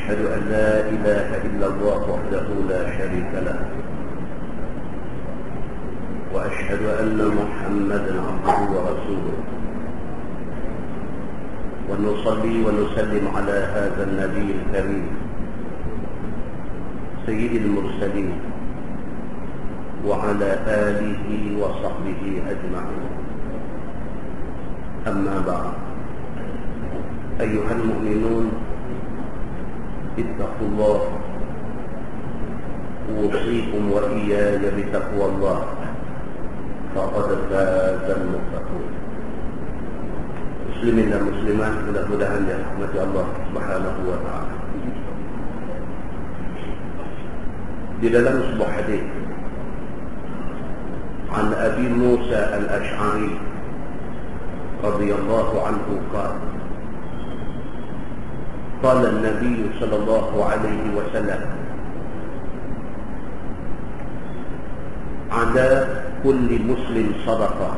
وأشهد أن لا إله إلا الله وحده لا شريك له وأشهد أن محمدا عبده ورسوله ونصلي ونسلم على هذا النبي الكريم سيد المرسلين وعلى آله وصحبه أجمعين. أما بعد، أيها المؤمنون اتقوا الله، أوصيكم وإياي بتقوى الله فقد فاز المتقون. Muslimin dan muslimat, mudah-mudahan dirahmati Allah Subhanahu wa taala. Di dalam sebuah hadis عن أبي موسى الأشعري رضي الله عنه قال النبي صلى الله عليه وسلم على كل مسلم صدقة.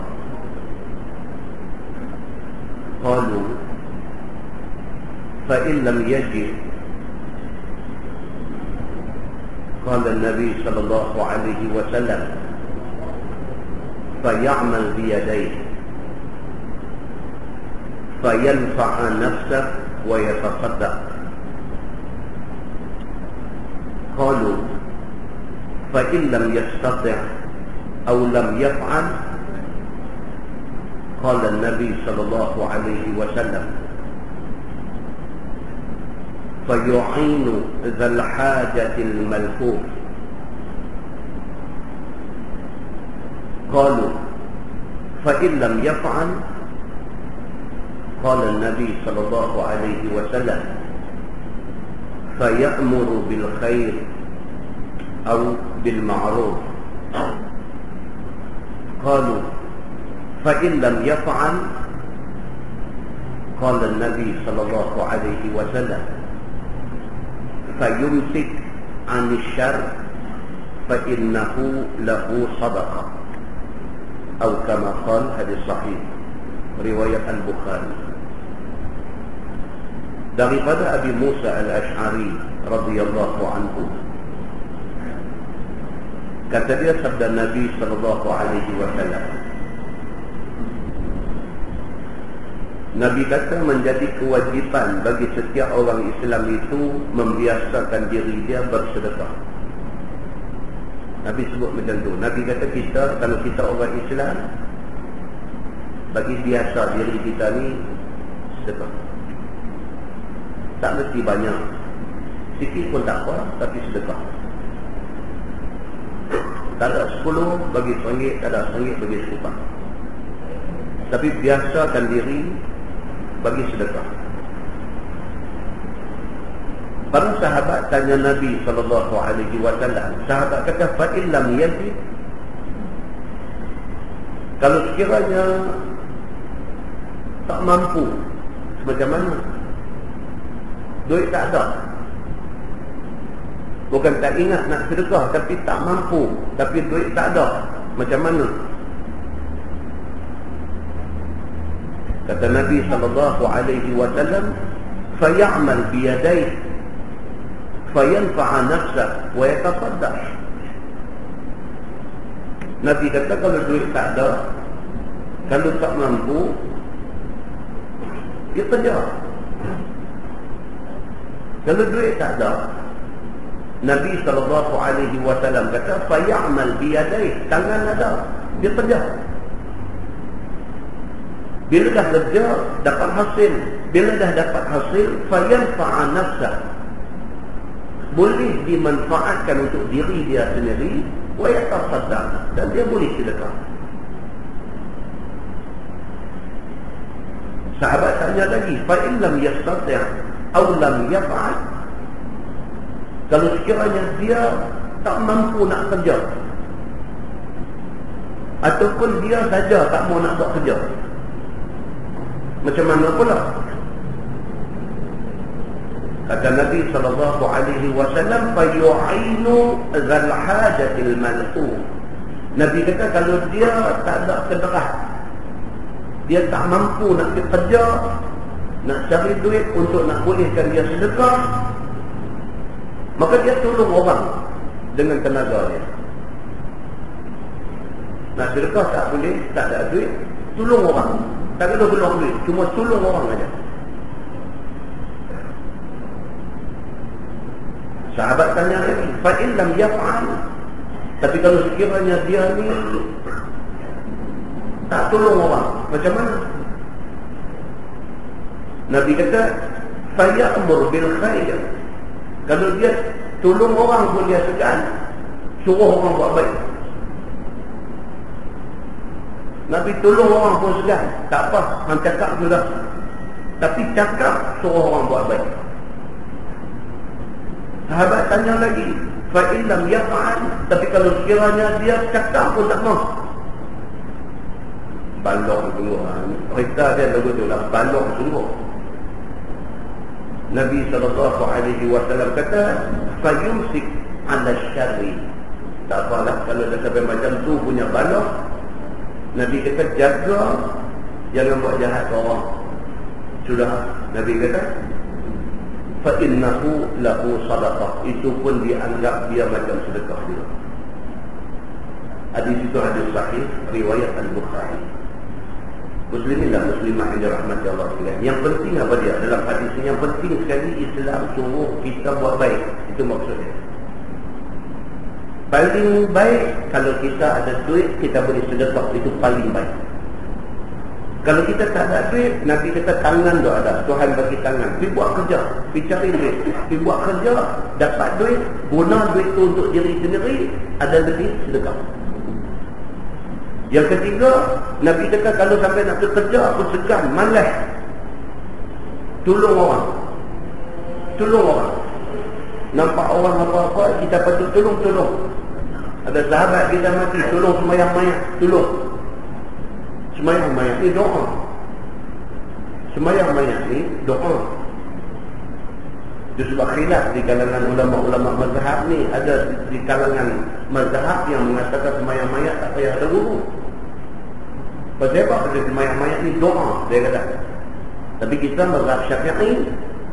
قالوا فإن لم يجد؟ قال النبي صلى الله عليه وسلم فيعمل بيديه فينفع نفسه ويتصدق. قالوا فإن لم يستطع أو لم يفعل؟ قال النبي صلى الله عليه وسلم فيعين ذا الحاجة الملهوف. قالوا فإن لم يفعل؟ قال النبي صلى الله عليه وسلم فيأمر بالخير أو بالمعروف. قالوا فإن لم يفعل؟ قال النبي صلى الله عليه وسلم فيمسك عن الشر فإنه له صدقة، أو كما قال. hadis sahih riwayat Al-Bukhari. Daripada Abi Musa Al-Ash'ari radhiyallahu anhu, kata dia, sabda Nabi sallallahu alaihi wasallam, Nabi kata menjadi kewajipan bagi setiap orang Islam itu membiasakan diri dia bersedekah. Nabi sebut macam tu. Nabi kata kita, kalau kita orang Islam, bagi biasa diri kita ni sedekah. Tak mesti banyak, sikit pun tak apa, tapi sedekah. Tak ada 10 bagi RM1, tak ada RM1 bagi RM10. Tapi biasakan diri bagi sedekah. Para sahabat tanya Nabi SAW. Sahabat kata, fa illam yajid? Kalau sekiranya tak mampu, macam mana? Duit tak ada. Bukan tak ingat nak sedekah, tapi tak mampu, tapi duit tak ada, macam mana? Kata Nabi SAW, fay'amal biyadayhi fayanfa'a nafsahu wa yatasaddaq. Nabi kata kalau duit tak ada, kalau tak mampu, dia kerja. Kalau duit tak ada, Nabi SAW kata fay'amal biyadayhi, tangan ada, dia kerja. Bila dah kerja, dapat hasil. Bila dah dapat hasil, fayanfa'a nafsahu, boleh dimanfaatkan untuk diri dia sendiri, wa yatasaddaq, dan dia boleh sedekah. Sahabat tanya lagi, fa in lam yastati' aw lam yaf'al? Kalau sekiranya dia tak mampu nak kerja, ataupun dia saja tak mau nak buat kerja, macam mana pula? Kata Nabi SAW, fayu'inu zal hajatil mal'u. Nabi kata kalau dia tak ada kedarah, dia tak mampu nak bekerja, nak cari duit untuk nak bolehkan dia sedekah, maka dia tolong orang dengan tenaga dia. Nak sedekah tak boleh, tak ada duit, tolong orang. Tak kena tolong duit, cuma tolong orang saja. Sahabat tanya lagi, fa in lam yaf'al, tapi kalau sekiranya dia ni tak tolong orang, macam mana? Nabi kata, fa ya'mur bil khair. Kalau dia tolong orang pun dia segan, suruh orang buat baik. Nabi tolong orang pun segan, tak apa, hang cakap sudah. Tapi cakap suruh orang buat baik. Sahabat tanya lagi, fa in lam yaf'al, tapi kalau sekiranya dia cakap pun tak mau. Balong dulu, cerita dia lagu tu lah, balong sungguh. Nabi SAW kata, fa yumsik 'ala syarri. Tak apalah kalau dah sampai macam tu punya balong. Nabi kata jaga, jangan buat jahat ke orang. Sudah, Nabi kata, fa innahu lahu sadaqah. Itu pun dianggap dia macam sedekah juga. Hadis itu hadis sahih riwayat Al-Bukhari. Muslimin dan muslimah yang dirahmati Allah sekalian. Yang penting apa dia? Dalam hadis ini yang penting sekali Islam suruh kita buat baik. Itu maksudnya. Paling baik kalau kita ada duit, kita boleh sedekah. Itu paling baik. Kalau kita tak ada duit, Nabi kata tangan tu ada. Tuhan bagi tangan. Pergi buat kerja. Pergi cari duit. Pergi buat kerja. Dapat duit. Guna duit tu untuk diri sendiri. Ada lebih sedekah. Yang ketiga, Nabi kata kalau sampai nak bekerja, aku segan, malas. Tolong orang. Tolong orang. Nampak orang apa-apa, kita patut tolong. Ada sahabat kita mati, tolong sembahyang mayat. Tolong. Sembahyang mayat ni doa. Sembahyang mayat ni doa. Itu sebab khilaf di kalangan ulama-ulama mazhab ni. Ada di kalangan mazhab yang mengatakan sembahyang mayat tak payah ada guru. Pasal apa? Pasal sembahyang mayat ni doa, dia kata. Tapi kita mazhab Syafi'i,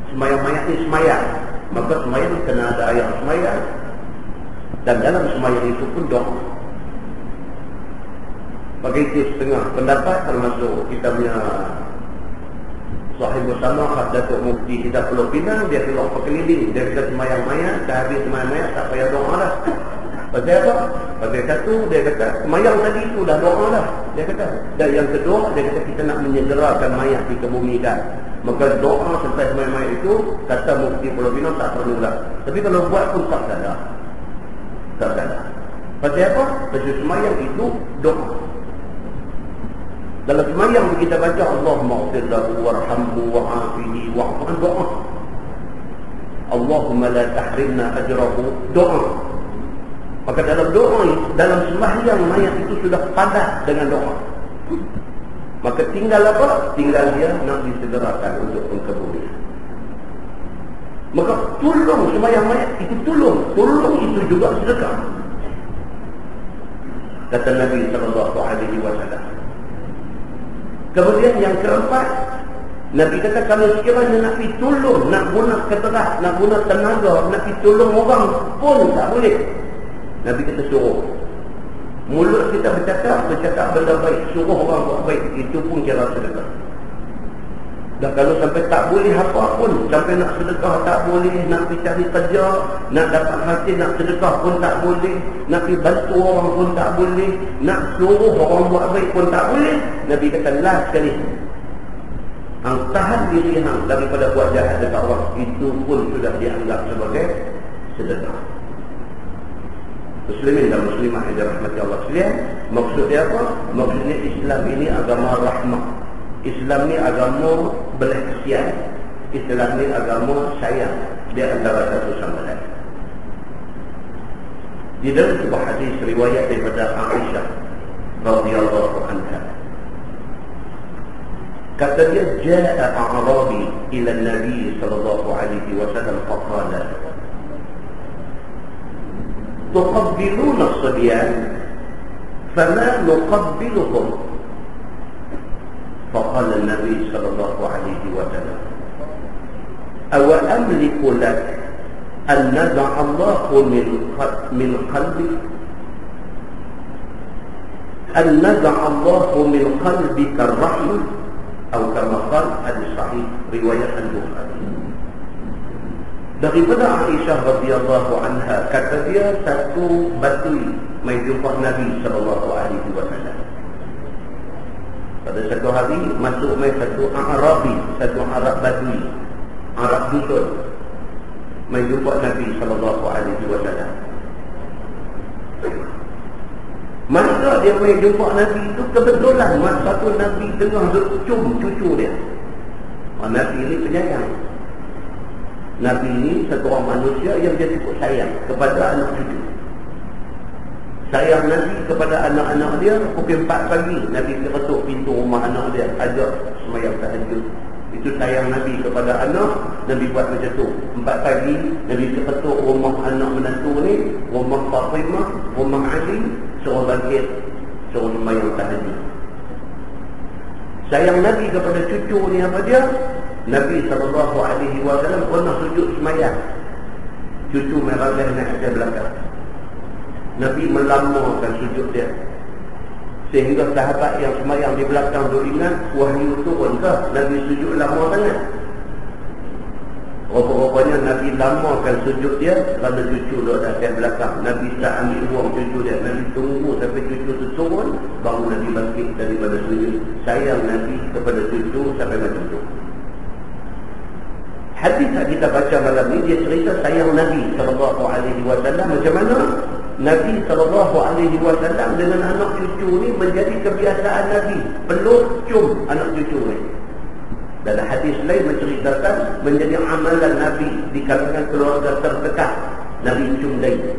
sembahyang mayat ni sembahyang. Maka sembahyang ni kena ada ayat sembahyang. Dan dalam sembahyang itu pun doa. Bagi itu setengah pendapat, termasuk kita punya Sahih Bersama Datuk Mufti kita Pulau Pinang, dia keluar berkeliling, dia kata sembahyang mayat, dah habis sembahyang mayat tak payah doa dah. Pasal apa? Pasal satu, dia kata sembahyang tadi itu dah doa dah, dia kata. Dan yang kedua, dia kata kita nak menyegerakan mayat dikebumikan. Maka doa sampai sembahyang mayat itu, kata Mufti Pulau Pinang tak perlu dah. Tapi kalau buat pun tak salah. Tak salah. Pasal apa? Pasal sembahyang itu doa. Dalam sembahyang kita baca Allahumma ighfir lahu warhamhu wa'afihi wa'fu doa. Allahumma la tahrimna ajrahu doa. Maka dalam doa, dalam sembahyang mayat itu sudah padat dengan doa. Maka tinggal apa? Tinggal dia nak disegerakan untuk pengkebumian. Maka tolong sembahyang mayat itu tolong. Tolong itu juga sedekah. Kata Nabi SAW. Kemudian yang keempat, Nabi kata kalau sekiranya nak pergi tolong, nak guna keteras, nak guna tenaga, nak pergi tolong orang pun tak boleh. Nabi kata suruh. Mulut kita bercakap benda baik, suruh orang buat baik, itu pun kira sedekah. Dan kalau sampai tak boleh apa pun, sampai nak sedekah tak boleh, nak pergi cari kerja, nak dapat hasil, nak sedekah pun tak boleh, nak pergi bantu orang pun tak boleh, nak suruh orang buat baik pun tak boleh. Nabi kata last sekali, hang tahan diri hang daripada buat jahat dekat orang, itu pun sudah dianggap sebagai sedekah. Muslimin dan muslimah yang dirahmati Allah sekalian, maksud dia apa? Maksudnya Islam ini agama rahmah. Islam ni agama belas kasihan. Islam ni agama sayang. Dia antara satu sama lain. Di dalam sebuah hadis riwayat daripada Aisyah radhiyallahu anha, kata dia, jaa a'rabi ila Nabi sallallahu alaihi wasallam faqala tuqabbiluna as-sabyan fama nuqabbilukum. فقال النبي صلى الله عليه وسلم أو أملك لك an naza'allahu min qalbi an naza'allahu min qalbika ar-rahmah atau kama qala hadis sahih riwayat Al-Bukhari. Daripada Aisyah radhiyallahu anha, kata dia satu Badui mai jumpa Nabi sallallahu alaihi wasallam. Pada satu hari masuk mai satu Arabi, satu Arab Badui, Arab dusun, mai jumpa Nabi sallallahu alaihi wasallam. Masa dia mai jumpa Nabi itu kebetulan masa tu Nabi tengah duk cium cucu dia. Nabi ini penyayang. Nabi ini satu orang manusia yang dia cukup sayang kepada anak cucu. Sayang Nabi kepada anak-anak dia. Pukul 4 pagi Nabi ketuk pintu rumah anak dia, ajak sembahyang tahajud. Itu sayang Nabi kepada anak. Nabi buat macam tu. 4 pagi Nabi ketuk rumah anak menantu ni, rumah Fatimah, rumah Ali, suruh bangkit, suruh sembahyang tahajud. Sayang Nabi kepada cucu ni apa dia? Nabi SAW pernah sujud semayang. Cucu meragah naik ke belakang. Nabi melamakan sujud dia, sehingga sahabat yang semayang di belakang tu ingat wahyu turun ke Nabi sujud lama sangat. Rupa-rupanya Nabi lamakan sujud dia kerana cucu duduk atas belakang. Nabi tak ambil ruang cucu dia. Nabi tunggu sampai cucu tu turun, baru Nabi bangkit daripada sujud. Sayang Nabi kepada cucu sampai macam tu. Hadis yang kita baca malam ni, dia cerita sayang Nabi SAW. Macam mana Nabi SAW dengan anak cucu ni menjadi kebiasaan Nabi, peluk cium anak cucu ni. Dalam hadis lain menceritakan menjadi amalan Nabi di kalangan keluarga terdekat, Nabi cium dahi.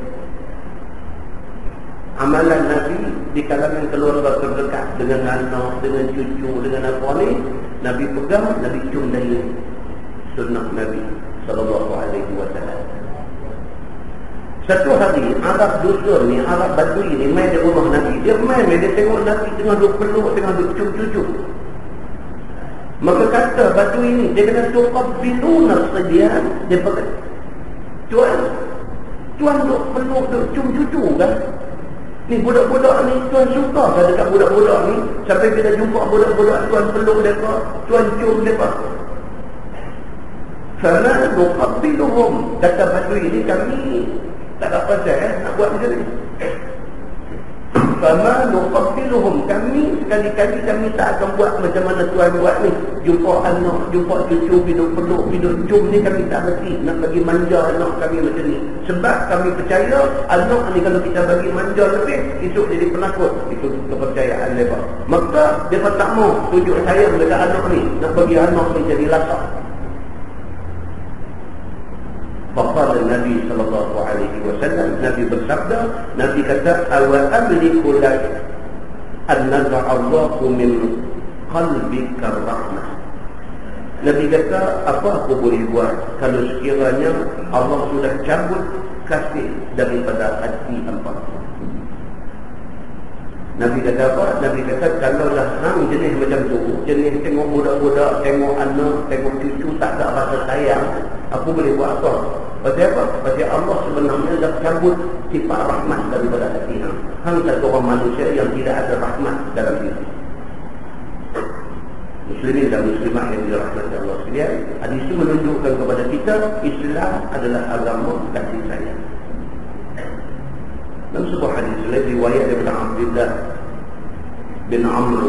Amalan Nabi di kalangan keluarga terdekat, dengan anak, dengan cucu, dengan apa ni, Nabi pegang, Nabi cium dahi. Sunnah Nabi SAW. Satu hari Arab dusun ni, Arab Badui ni main di rumah Nabi. Dia main, dia tengok Nabi tengah duk peluk, tengah duk cium cucu. Maka kata Badui ni, dia kena tuqabbiluna as-sidyan. Dia pegang, Tuan duk peluk, duk cium cucu kan? Ni budak-budak ni Tuan suka kan dekat budak-budak ni? Sampai bila jumpa budak-budak Tuan peluk mereka, Tuan cium mereka. Fama nuqabbiluhum, kata Badui ni, kami tak ada pasal nak buat macam ni. Fama nuqabbiluhum, kami sekali-kali kami tak akan buat macam mana Tuan buat ni. Jumpa anak, jumpa cucu, hidup peluk, hidup cium ni kami tak berhenti nak bagi manja anak kami macam ni. Sebab kami percaya anak ni kalau kita bagi manja lebih, esok jadi penakut. Itu kepercayaan mereka. Maka mereka tak mau tunjuk sayang dekat anak ni, nak bagi anak ni jadi lasak. Faqala Nabi sallallahu alaihi wasallam, Nabi bersabda, Nabi kata, awa amliku lak an naz'allahu min qalbika rahmah. Nabi kata, apa aku boleh buat kalau sekiranya Allah sudah cabut kasih daripada hati hamba. Nabi kata apa? Nabi kata, kalau dah hang jenis macam tu, jenis tengok budak-budak, tengok anak, tengok cucu tak ada rasa sayang, aku boleh buat apa? Pasal apa? Pasal Allah sebenarnya dah cabut sifat rahmat daripada hati hang. Hang satu orang manusia yang tidak ada rahmat dalam diri. Muslimin dan muslimat yang dirahmati Allah sekalian, hadis itu menunjukkan kepada kita Islam adalah agama kasih sayang. Dalam sebuah hadis lain riwayat daripada Abdullah bin Amr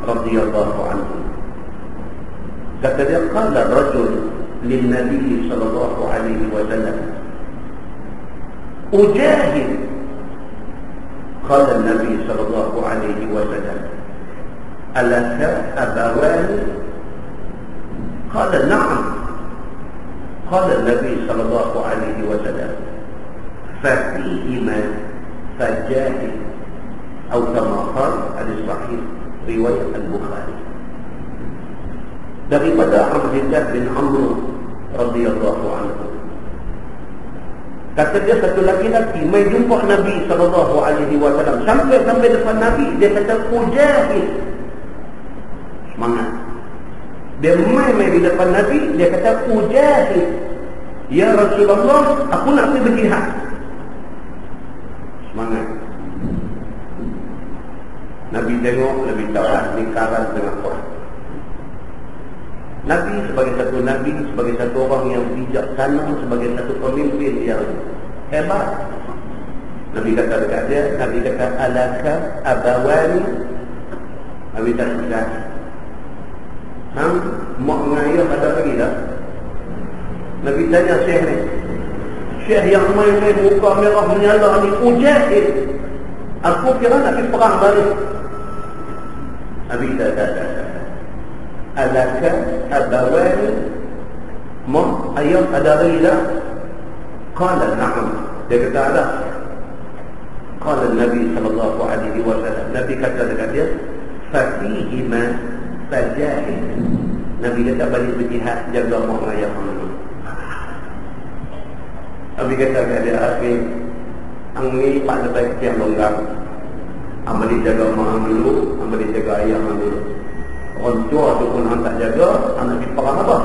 radhiyallahu anhu, kata dia, qala rajul lin Nabi sallallahu alaihi wasallam, ujahid. Qala Nabi sallallahu alaihi wasallam, alaka abawani? Qala na'am. Qala Nabi sallallahu alaihi wasallam, fafihima fajahid, atau kama qala hadis sahih riwayat Al-Bukhari. Daripada Abdullah bin Amr radhiyallahu anhu, kata dia, satu laki-laki mai jumpa Nabi sallallahu alaihi wasallam, sampai depan Nabi, dia kata ujahid, semangat. Dia mai di depan Nabi, dia kata ujahid, Ya Rasulullah, aku nak pergi berjihad. Semangat. Nabi tengok, Nabi tahu ni karan dengan Quran. Nabi sebagai satu Nabi, sebagai satu orang yang bijaksana, sebagai satu pemimpin yang hebat, Nabi kata dekat dia, Nabi kata, alaka abawani. Nabi tak sudah. Mak mengayah ada lagi tak? Nabi tanya Syekh ni, Syekh yang main-main muka merah menyala ni, ujahid. Aku kira nak pergi perang balik. Nabi kata, alaka abawani. Mak ayah ada lagi tak? Qala na'am. Dia kata ada. Qala Nabi sallallahu alaihi wasallam. Nabi kata dekat dia, fafihima fajahid. Nabi kata balik berjihad, jaga mak ayah kamu. Nabi kata dekat dia, akhir angin pak lepas yang longgar. Amal jaga mak dulu, amal jaga ayah dulu. Orang tua tu pun hang tak jaga, anak pergi perang apa?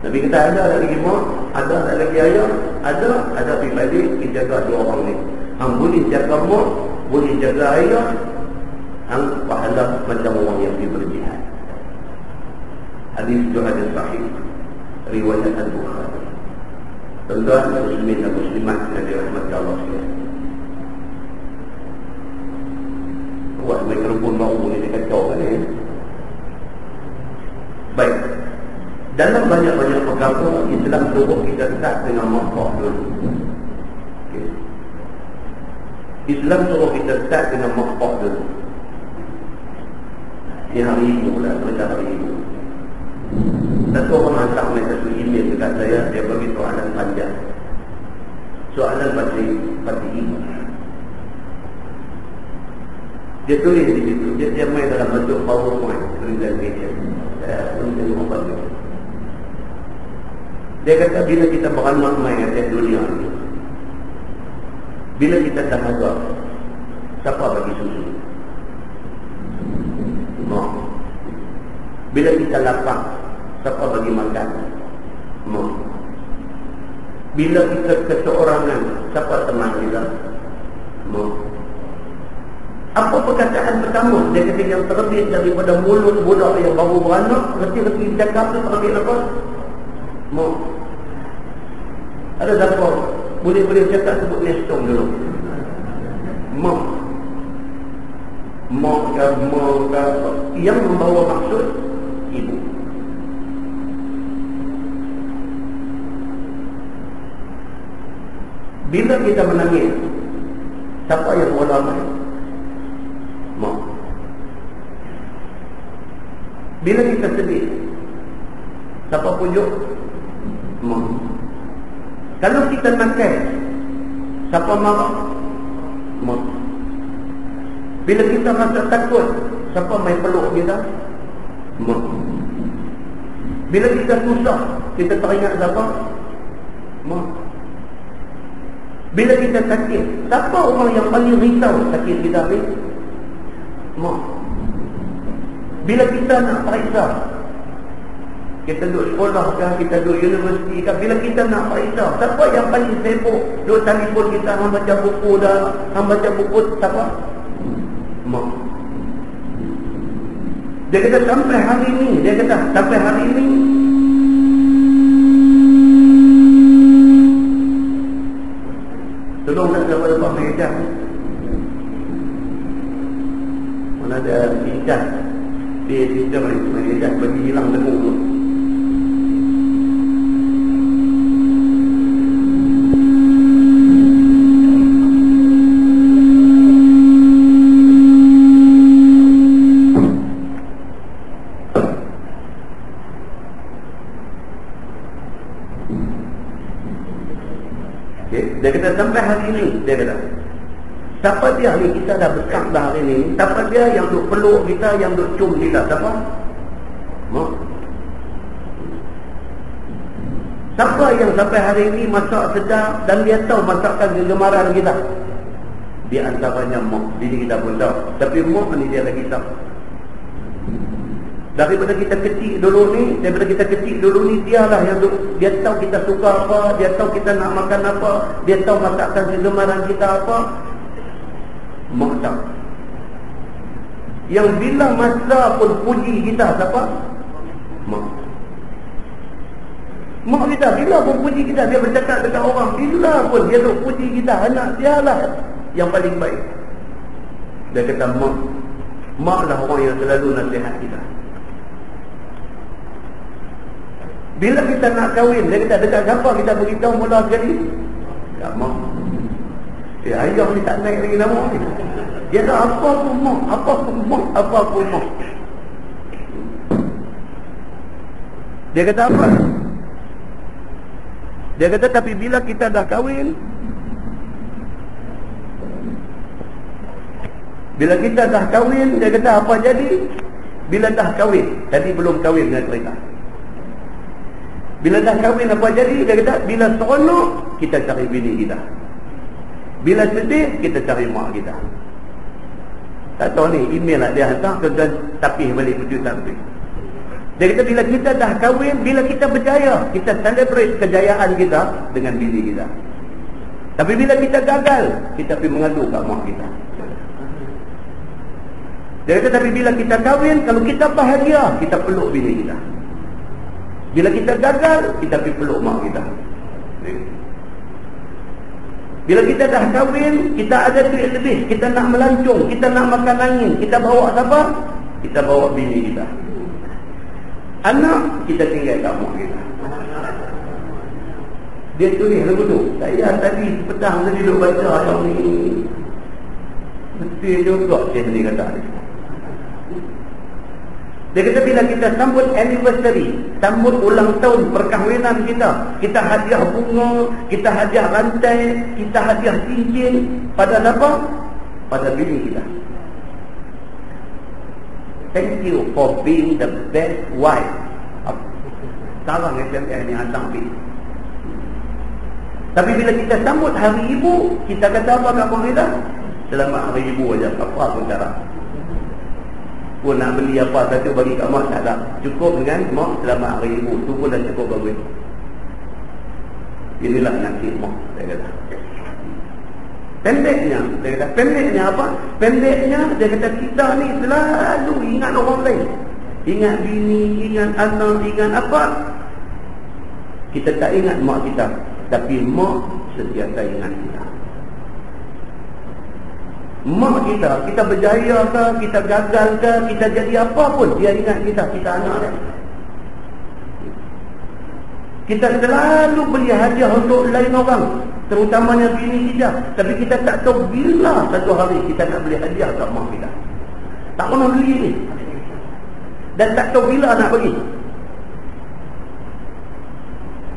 Nabi kata ada lagi mak, ada lagi ayah, ada pergi balik, pergi jaga dua orang ni. Hang boleh jaga mak, boleh jaga ayah, hang pahala macam orang yang pergi berjihad. Hadis itu hadis sahih, riwayat Al-Bukhari. Tuan-tuan muslimin dan muslimat yang dirahmati Allah sekalian. Buat mikrofon baru ni dia kacau kan ni. Baik. Dalam banyak-banyak perkara Islam suruh kita start dengan makhluk dulu. Okay. Islam suruh kita start dengan makhluk dulu. Di hari ini pula, macam hari ini. Satu orang hantar satu email dekat saya, dia bagi soalan panjang. Soalan pasti ini. Dia tulis di situ, dia main dalam bentuk PowerPoint presentation. Saya belum tengok apa tu. Dia kata bila kita beramal main atas dunia ni, bila kita dahaga, siapa bagi susu? Mak. Bila kita lapar, siapa bagi makan? Mak. Bila kita keseorangan, siapa teman kita? Mak. Apa perkataan pertama? Dia kata yang terbit daripada mulut budak yang baru beranak, reti-reti cakap tu terbit apa? Mak. Ada siapa? Boleh cakap sebut nestom dulu. Mak. Mak yang membawa maksud ibu. Bila kita menangis, siapa yang mula main? Mak. Bila kita sedih, siapa pujuk? Mak. Kalau kita nakal, siapa marah? Mak. Bila kita rasa takut, siapa main peluk kita? Mak. Bila kita susah, kita teringat siapa? Mak. Bila kita sakit, siapa orang yang paling risau sakit kita ni? Mak. Bila kita nak periksa, kita duduk sekolah ke, kita duduk universiti ke, bila kita nak periksa, siapa yang paling sibuk duduk telefon kita, hang baca buku dah, hang baca buku, siapa? Mak. Dia kata sampai hari ni, tolong nak dapat Pak Meja. Mana ada Meja? Dia Meja bagi hilang tengok tu. Dia kata sampai hari ini, dia kata siapa dia ni kita dah bekak dah hari ni, siapa dia yang duk peluk kita, yang duk cium kita, siapa? Mak. Siapa yang sampai hari ini masak sedap dan dia tahu masakan kegemaran kita? Di antaranya mak. Diri kita pun tahu, tapi mak ni dia lagi tahu. Daripada kita kecil dulu ni, dialah yang dia tahu kita suka apa, dia tahu kita nak makan apa, dia tahu masakan kegemaran kita apa. Mak tahu. Yang bila masa pun puji kita siapa? Mak. Mak kita bila pun puji kita, dia bercakap dekat orang, bila pun dia duk puji kita, anak dia lah yang paling baik. Dia kata mak lah orang yang selalu nasihat kita. Bila kita nak kahwin, dia kata dekat siapa kita beritahu mula sekali? Dekat mak. Ayah ni tak naik lagi nama ni. Dia kata apa pun mak. Dia kata apa? Dia kata tapi bila kita dah kahwin, dia kata apa jadi? Bila dah kahwin, tadi belum kahwin dengan cerita. Bila dah kahwin apa jadi? Dia kata bila seronok kita cari bini kita, bila sedih kita cari mak kita. Tak tahu ni email lah dia hantar, tuan-tuan tapih balik kejutan tu. Dia kata bila kita dah kahwin, bila kita berjaya, kita celebrate kejayaan kita dengan bini kita. Tapi bila kita gagal, kita pergi mengadu kat mak kita. Dia kata tapi bila kita kahwin, kalau kita bahagia, kita peluk bini kita. Bila kita gagal, kita pergi peluk mak kita. Bila kita dah kahwin, kita ada duit lebih, kita nak melancong, kita nak makan angin, kita bawa siapa? Kita bawa bini kita. Anak kita tinggal kat mak kita. Dia tulis lagu tu. Saya tadi petang tadi duduk baca yang ni, betul juga dia ni kata. Dia kata bila kita sambut anniversary, sambut ulang tahun perkahwinan kita hadiah bunga, kita hadiah rantai, kita hadiah cincin pada apa? Pada bini kita. Thank you for being the best wife. Sekarang SMS ni hantar bini. Tapi bila kita sambut hari ibu, kita kata apa kat mak kita? Selamat hari ibu aja, apa pun cara. Pun nak beli apa satu bagi kat mak tak ada. Cukup dengan mak selamat hari ibu. Itu pun dah cukup bagus. Inilah nasib mak, saya kata. Pendeknya apa? Pendeknya dia kata kita ni selalu ingat orang lain. Ingat bini, ingat anak, ingat apa. Kita tak ingat mak kita, tapi mak sentiasa ingat kita. Mak kita berjaya ke, kita gagal ke, kita jadi apa pun, dia ingat kita anak dia. Kita selalu beli hadiah untuk lain orang, terutamanya bini kita. Tapi kita tak tahu bila satu hari kita nak beli hadiah kat mak kita. Tak pernah beli ni. Dan tak tahu bila nak bagi.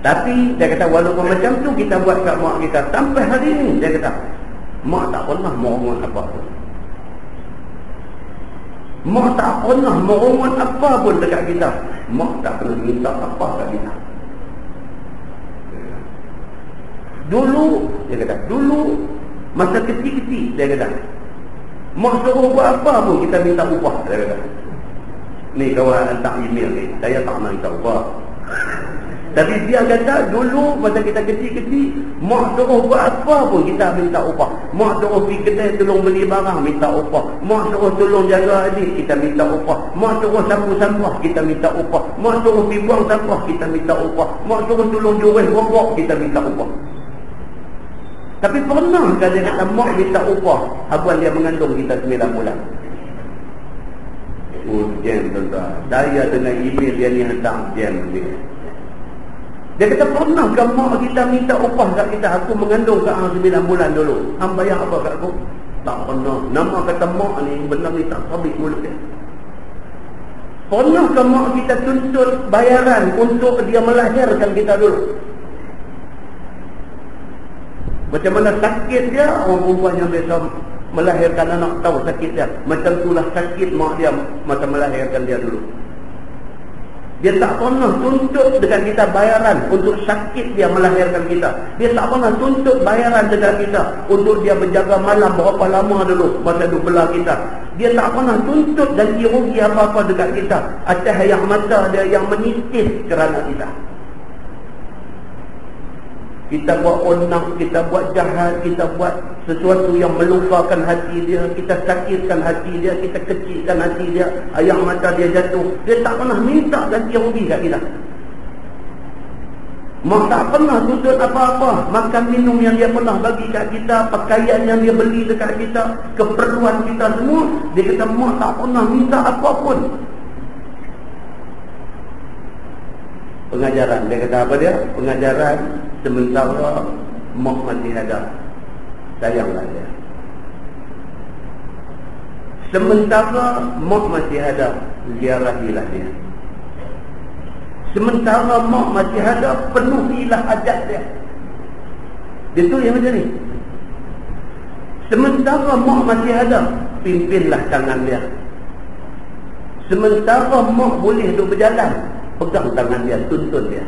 Tapi dia kata walaupun macam tu kita buat kat mak kita sampai hari ni, dia kata mak tak pernah mohon apa pun. Mak tak pernah mohon apa pun dekat kita. Mak tak pernah minta apa kat kita. Dulu, dia kata, masa kecil-kecil, dia kata, mak suruh buat apa pun kita minta upah, dia kata. Ni kawan hantar email ni, saya tak nak minta upah. Tapi dia kata dulu masa kita kecil-kecil, mak suruh buat apa pun kita minta upah. Mak suruh pergi kedai tolong beli barang, minta upah. Mak suruh tolong jaga adik, kita minta upah. Mak suruh sapu sampah, kita minta upah. Mak suruh pergi buang sampah, kita minta upah. Mak suruh tolong jual rokok, kita minta upah. Tapi pernah dia kata mak minta upah habuan dia mengandung kita 9 bulan. Jam tuan-tuan, saya dengan email dia ni hantar jam dia. Dia kata pernah ke mak kita minta upah kat kita, aku mengandung kat hang 9 bulan dulu, hang bayar apa kat aku? Tak pernah. Nama kata mak ni benar ni tak sabit mulut dia. Pernah ke mak kita tuntut bayaran untuk dia melahirkan kita dulu? Macam mana sakit dia, orang perempuan yang biasa melahirkan anak tahu sakit dia. Macam itulah sakit mak dia masa melahirkan dia dulu. Dia tak pernah tuntut dengan kita bayaran untuk sakit dia melahirkan kita. Dia tak pernah tuntut bayaran dengan kita untuk dia berjaga malam berapa lama dulu masa duk belah kita. Dia tak pernah tuntut ganti rugi apa-apa dekat kita atas yang mata dia yang menitis kerana kita. Kita buat onak, kita buat jahat, kita buat sesuatu yang melukakan hati dia, kita sakitkan hati dia, kita kecilkan hati dia, air mata dia jatuh. Dia tak pernah minta ganti rugi kat kita. Mak tak pernah tuntut apa-apa. Makan minum yang dia pernah bagi kat kita, pakaian yang dia beli dekat kita, keperluan kita semua, dia kata mak tak pernah minta apa-apa. Pengajaran, dia kata apa dia? Pengajaran sementara mak masih ada, sayanglah dia. Sementara mak masih ada, ziarahilah dia. Sementara mak masih ada, penuhilah hajat dia. Itu yang macam ni. Sementara mak masih ada, pimpinlah tangan dia. Sementara mak boleh duk berjalan, pegang tangan dia, tuntun dia.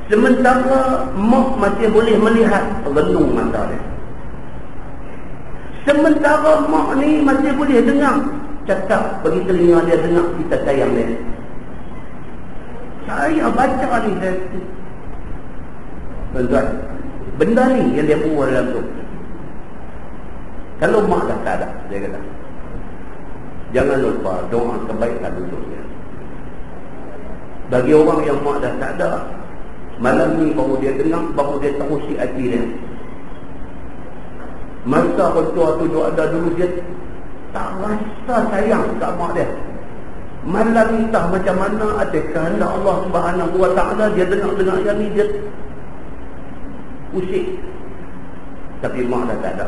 Sementara mak masih boleh melihat, renung mata dia. Sementara mak ni masih boleh dengar, cakap bagi telinga dia dengar kita sayang dia. Saya baca ni, tuan-tuan, benda ni yang dia buat dalam tu. Kalau mak dah tak ada, dia kata, jangan lupa doa kebaikan untuk dia. Bagi orang yang mak dah tak ada, malam ni baru dia dengar, baru dia tahu si hati dia. Masa orang tua tu ada dulu, dia tak rasa sayang kat mak dia. Malam ni entah macam mana ada kehendak Allah Subhanahu Wa Taala, dia dengar yang ni dia pusing. Tapi mak dah tak ada.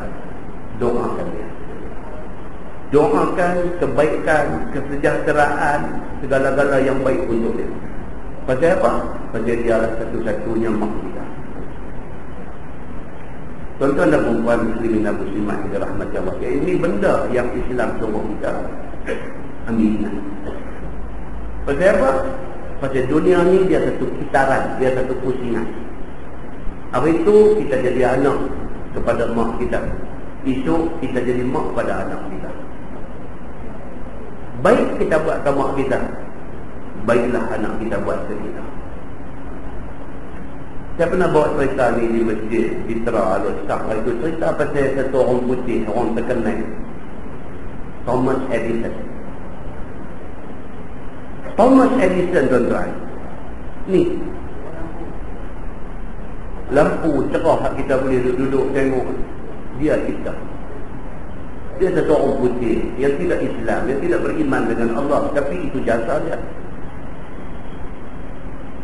Doakan dia. Doakan kebaikan, kesejahteraan, segala-gala yang baik untuk dia. Pasal apa? Pasal dia adalah satu-satunya mak kita. Tuan-tuan dan perempuan muslimin dan muslimat yang dirahmati Allah, ini benda yang Islam suruh kita ambil. Pasal apa? Pasal dunia ni dia satu kitaran, dia satu pusingan. Apa itu? Kita jadi anak kepada mak kita. Esok kita jadi mak pada anak kita. Baik kita buat ke mak kita, baiklah anak kita buat ke kita. Saya pernah bawa cerita ni di masjid Fitra Al-Ustaq. Itu cerita pasal satu orang putih, orang terkenal, Thomas Edison. Thomas Edison, tuan-tuan, ni lampu cerah kita boleh duduk tengok. Dia kita, dia satu orang putih yang tidak Islam, yang tidak beriman dengan Allah, tapi itu jasa dia.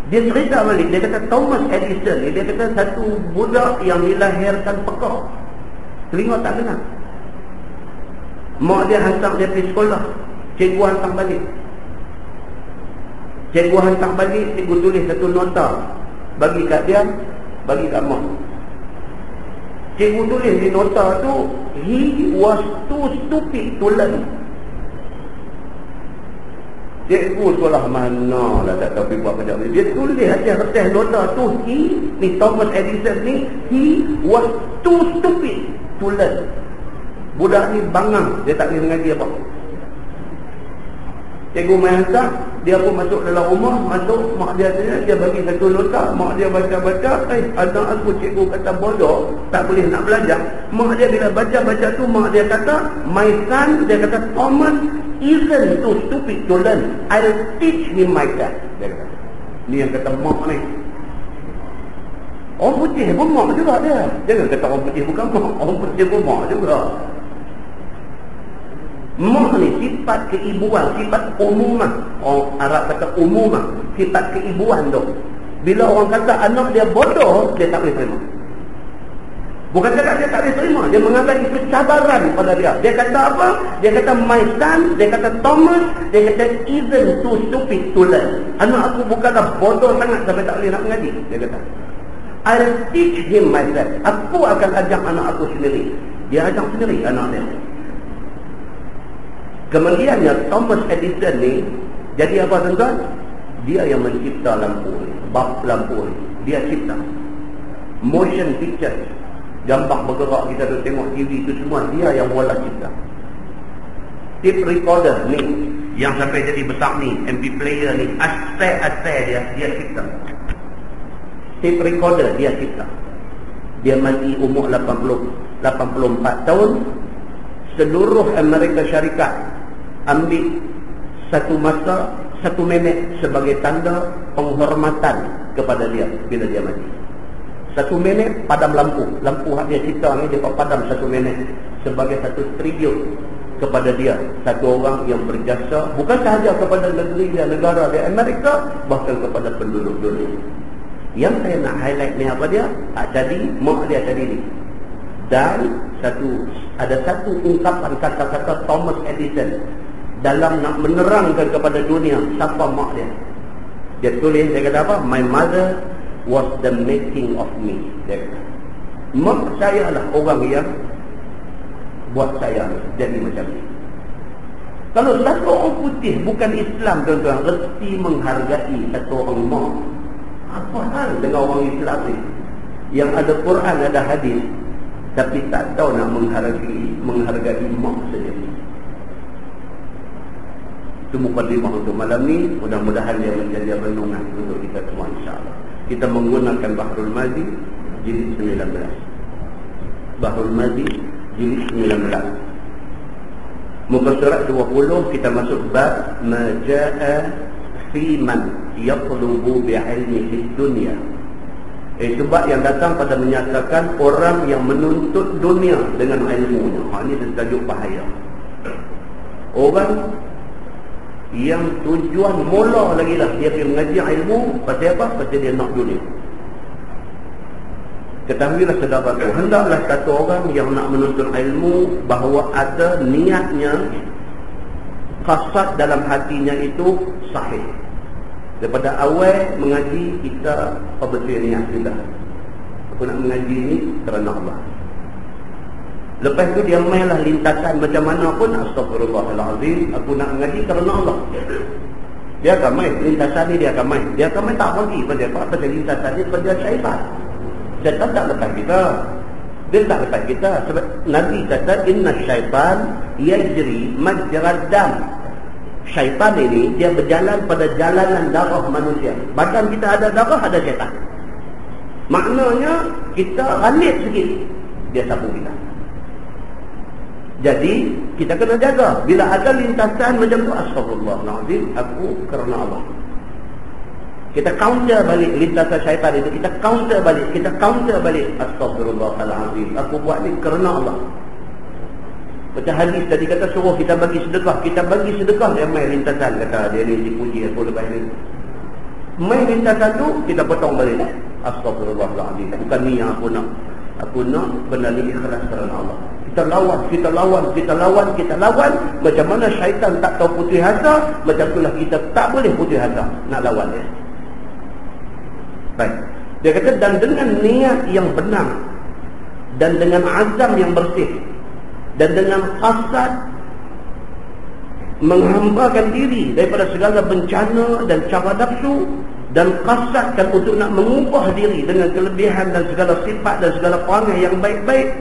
Dia cerita balik, dia kata Thomas Edison ni, dia kata satu budak yang dilahirkan pekak, telinga tak dengar. Mak dia hantar dia pergi sekolah, cikgu hantar balik. Cikgu hantar balik, cikgu tulis satu nota bagi kat dia, bagi kat mak. Cikgu tulis di nota tu, he was too stupid to learn. Cikgu sekolah mana lah tak tahu buat macam ni. Dia tulis atas nota tu, ni Thomas Edison ni, he was too stupid to learn. Budak ni bangang, dia tak boleh mengaji apa. Cikgu main hantar, dia pun masuk dalam rumah, masuk, mak dia bagi satu nota, mak dia baca-baca, anak aku cikgu kata bodoh, tak boleh nak belajar. Mak dia bila baca-baca tu, mak dia kata, my son, dia kata, Thomas isn't too stupid to learn, I'll teach him myself. Dia kata, ni yang kata mak ni. Orang putih pun mak juga dia. Jangan kata orang putih bukan mak, orang putih pun mak juga. Mak ni sifat keibuan, sifat umumah. Orang Arab kata umumah, sifat keibuan tu. Bila orang kata anak dia bodoh, dia tak boleh terima. Bukan cakap dia tak boleh terima, dia menganggap itu cabaran pada dia. Dia kata apa? Dia kata my son, dia kata Thomas, dia kata isn't too stupid to learn. Anak aku bukanlah bodoh sangat sampai tak boleh nak mengaji. Dia kata, I'll teach him myself. Aku akan ajak anak aku sendiri. Dia ajak sendiri anak dia. Kemudiannya Thomas Edison ni jadi apa, tuan-tuan? Dia yang mencipta lampu ni, bab lampu ni. Dia cipta. Motion picture, gambar bergerak kita tu tengok TV tu semua dia yang mula cipta. Tape recorder ni yang sampai jadi besar ni, MP player ni, asal dia cipta. Tape recorder dia cipta. Dia mati umur 84 tahun. Seluruh Amerika Syarikat ambil satu masa, 1 minit sebagai tanda penghormatan kepada dia bila dia mati. 1 minit padam lampu. Lampu dia cipta ni dia padam 1 minit sebagai satu tribute kepada dia, satu orang yang berjasa bukan sahaja kepada negeri dan negara di Amerika, bahkan kepada penduduk dunia. Yang saya nak highlight ni apa dia? Tak jadi mak dia tadi ni. Dan ada satu ungkapan kata-kata Thomas Edison dalam nak menerangkan kepada dunia siapa mak dia. Dia tulis, dia kata apa? My mother was the making of me. Dia kata, mak saya lah orang yang buat saya jadi macam ni. Kalau satu orang putih bukan Islam, tuan-tuan, reti menghargai satu orang mak. Apa hal dengan orang Islam ni yang ada Quran, ada hadis, tapi tak tahu nak menghargai mak sendiri. Itu mukadimah untuk malam ni. Mudah-mudahan dia menjadi renungan untuk kita semua, insya-Allah. Kita menggunakan Bahrul Mazi jilid 19. Bahrul Mazi jilid 19. Muka surat 20 kita masuk bab majaa fi man yaqlubu bi'ilmi fid dunya. Sebab yang datang pada menyatakan orang yang menuntut dunia dengan ilmunya. Ini tajuk bahaya. Orang yang tujuan mula lagi lah dia pergi mengaji ilmu, pasal apa? Pasal dia nak dunia. Ketahuilah saudaraku, hendaklah satu orang yang nak menuntut ilmu bahawa ada niatnya, qasad dalam hatinya itu sahih. Daripada awal mengaji kita betul niat kita. Aku nak mengaji ni kerana Allah. Lepas tu dia mainlah lintasan macam mana pun, astagfirullahalazim, aku nak mengaji kerana Allah. Dia akan main lintasan ni, dia akan main. Dia akan main tak pergi pasal apa? Pasal lintasan ni kerja syaitan. Syaitan tak lepas kita. Dia tak lepas kita. Sebab Nabi kata inna syaitan yajri majrad dam. Syaitan ini dia berjalan pada jalanan darah manusia. Badan kita ada darah, ada syaitan. Maknanya kita ralit sikit, dia sapu kita. Jadi kita kena jaga. Bila ada lintasan macam tu, astagfirullahalazim, aku kerana Allah. Kita counter balik lintasan syaitan itu. Kita counter balik. Astagfirullahalazim, aku buat ni kerana Allah. Macam hadis tadi kata suruh kita bagi sedekah. Kita bagi sedekah, dia main lintasan. Kata dia ni dipuji aku lepas ni. Main lintasan tu, kita potong balik. Astagfirullahalazim, bukan ni yang aku nak. Aku nak benda ni ikhlas kerana Allah. Kita lawan. Macam mana syaitan tak tahu putih hasa, macam itulah kita tak boleh putih hasa nak lawan dia. Baik. Dia kata dan dengan niat yang benar, dan dengan azam yang bersih, dan dengan qasad menghambakan diri daripada segala bencana dan cara nafsu, dan qasadkan untuk nak mengubah diri dengan kelebihan dan segala sifat dan segala perangai yang baik-baik,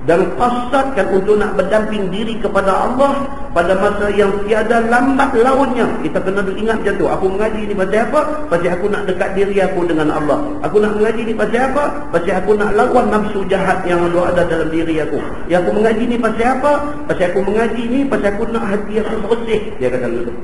dan qasadkan untuk nak berdamping diri kepada Allah pada masa yang tiada lambat launnya. Kita kena ingat macam tu. Aku mengaji ni pasal apa? Pasal aku nak dekat diri aku dengan Allah. Aku nak mengaji ni pasal apa? Pasal aku nak lawan nafsu jahat yang ada dalam diri aku. Yang aku mengaji ni pasal apa? Pasal aku mengaji ni pasal aku nak hati aku bersih. Dia kata begitu.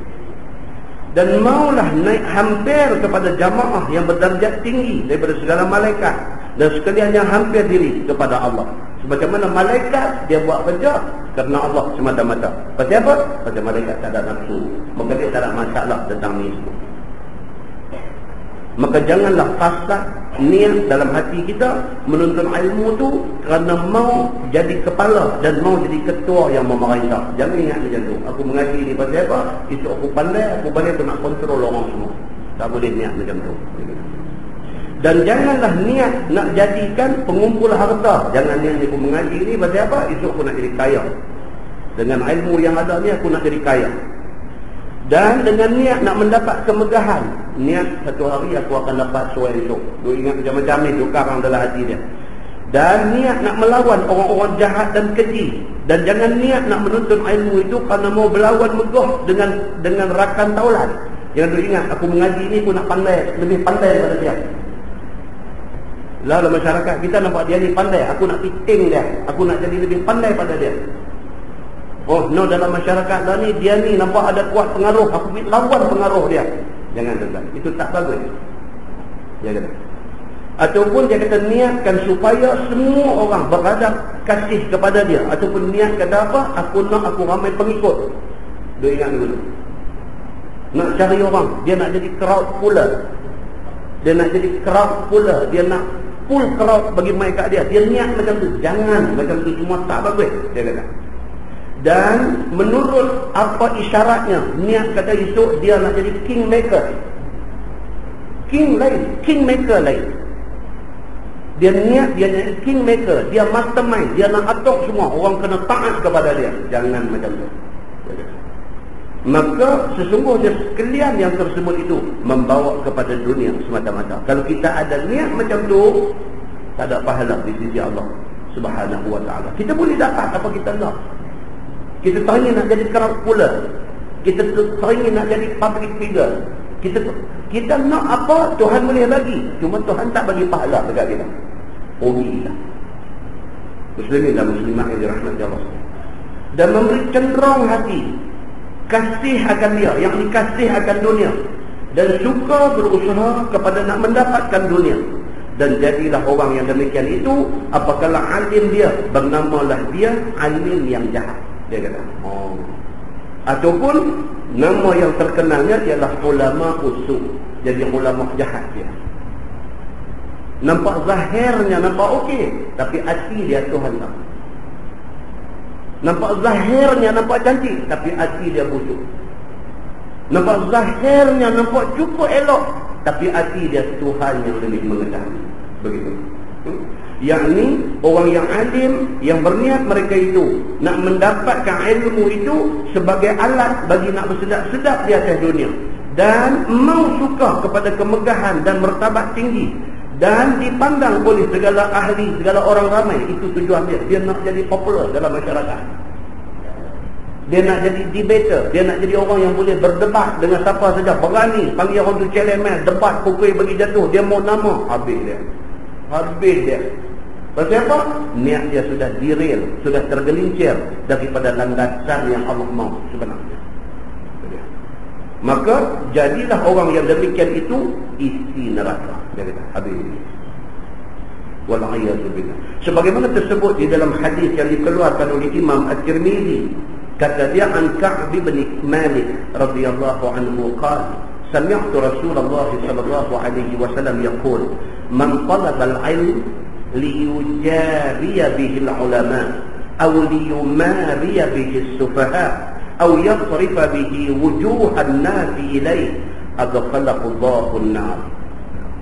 Dan maulah naik hampir kepada jamaah yang berdarjat tinggi daripada segala malaikat, dan sekalian yang hampir diri kepada Allah. Sebagaimana malaikat dia buat kerja kerana Allah semata-mata. Pasal apa? Pasal malaikat tak ada nafsu. Maka dia tak ada masalah tentang ni semua. Maka janganlah qasad niat dalam hati kita menuntut ilmu tu kerana mau jadi kepala dan mau jadi ketua yang memerintah. Jangan ingat macam tu. Aku mengaji ni pasal apa? Itu aku pandai, aku balik tu nak kontrol orang semua. Tak boleh niat macam tu. Dan janganlah niat nak jadikan pengumpul harta. Jangan niat aku mengaji ni pasal apa? Esok aku nak jadi kaya. Dengan ilmu yang ada ni aku nak jadi kaya. Dan dengan niat nak mendapat kemegahan, niat satu hari aku akan dapat suai esok. Dia ingat macam-macam ni karang dalam hati dia. Dan niat nak melawan orang-orang jahat dan keji. Dan jangan niat nak menuntut ilmu itu kerana mau berlawan megah dengan rakan taulan. Jangan duk ingat aku mengaji ni aku nak pandai, lebih pandai daripada dia. Lalu masyarakat kita nampak dia ni pandai, aku nak piting dia, aku nak jadi lebih pandai pada dia. Oh no, dalam masyarakat dah ni dia ni nampak ada kuat pengaruh, aku pergi lawan pengaruh dia. Jangan tuan-tuan, itu tak bagus. Ya kata. Ataupun dia kata niatkan supaya semua orang beradab kasih kepada dia, ataupun niat kata apa, aku ramai pengikut. Dia ingat dulu. Nak cari orang, dia nak jadi crowd pula. Dia nak jadi crowd pula, dia nak pull crowd bagi mai kat dia. Dia niat macam tu. Jangan macam tu, semua tak bagus, dia kata. Dan menurut apa isyaratnya, niat kata esok dia nak jadi kingmaker. King lain, kingmaker lain. Dia niat dia jadi kingmaker, dia mastermind, dia nak atur semua, orang kena taat kepada dia. Jangan macam tu. Maka sesungguhnya sekalian yang tersebut itu membawa kepada dunia semata-mata. Kalau kita ada niat macam tu, tak ada pahala di sisi Allah Subhanahu wa ta'ala. Kita boleh dapat apa kita nak. Kita teringin nak jadi crowd puller, kita teringin nak jadi public figure, kita nak apa Tuhan boleh bagi, cuma Tuhan tak bagi pahala dekat kita. Rugilah muslimin dan muslimat yang dirahmati Allah. Dan memberi cenderung hati kasih akan dia, yang dikasih akan dunia, dan suka berusaha kepada nak mendapatkan dunia. Dan jadilah orang yang demikian itu apabila alim dia, bernamalah dia alim yang jahat, dia kata. Ataupun nama yang terkenalnya ialah ulama usul, jadi ulama jahat dia. Nampak zahirnya nampak okey, tapi hati dia Tuhan tak. Nampak zahirnya nampak cantik, tapi hati dia busuk. Nampak zahirnya nampak cukup elok, tapi hati dia Tuhan yang lebih mengetahui. Begitu. Yang ni orang yang alim, yang berniat mereka itu nak mendapatkan ilmu itu sebagai alat bagi nak bersedap-sedap di atas dunia, dan mau suka kepada kemegahan dan martabat tinggi, dan dipandang oleh segala ahli, segala orang ramai. Itu tujuan dia. Dia nak jadi popular dalam masyarakat. Dia nak jadi debater, dia nak jadi orang yang boleh berdebat dengan siapa saja, berani panggil orang tu CLML, debat pukul bagi jatuh. Dia mau nama, habis dia. Pasal apa? Niat dia sudah derail, sudah tergelincir daripada landasan yang Allah mahu sebenarnya. Maka jadilah orang yang demikian itu isi neraka. Dia kata habis. Wal'iyadzubillah. Sebagaimana tersebut di dalam hadis yang dikeluarkan oleh Imam At-Tirmizi, kata dia an Ka'b bin Malik radhiyallahu anhu qala sami'tu Rasulullah sallallahu alaihi wasallam yaqul man talaba al-'ilm liyujariya bihi al-'ulama aw liyumariya bihi as-sufaha أو يصرف به وجوه الناس إليه أدخله الله النار.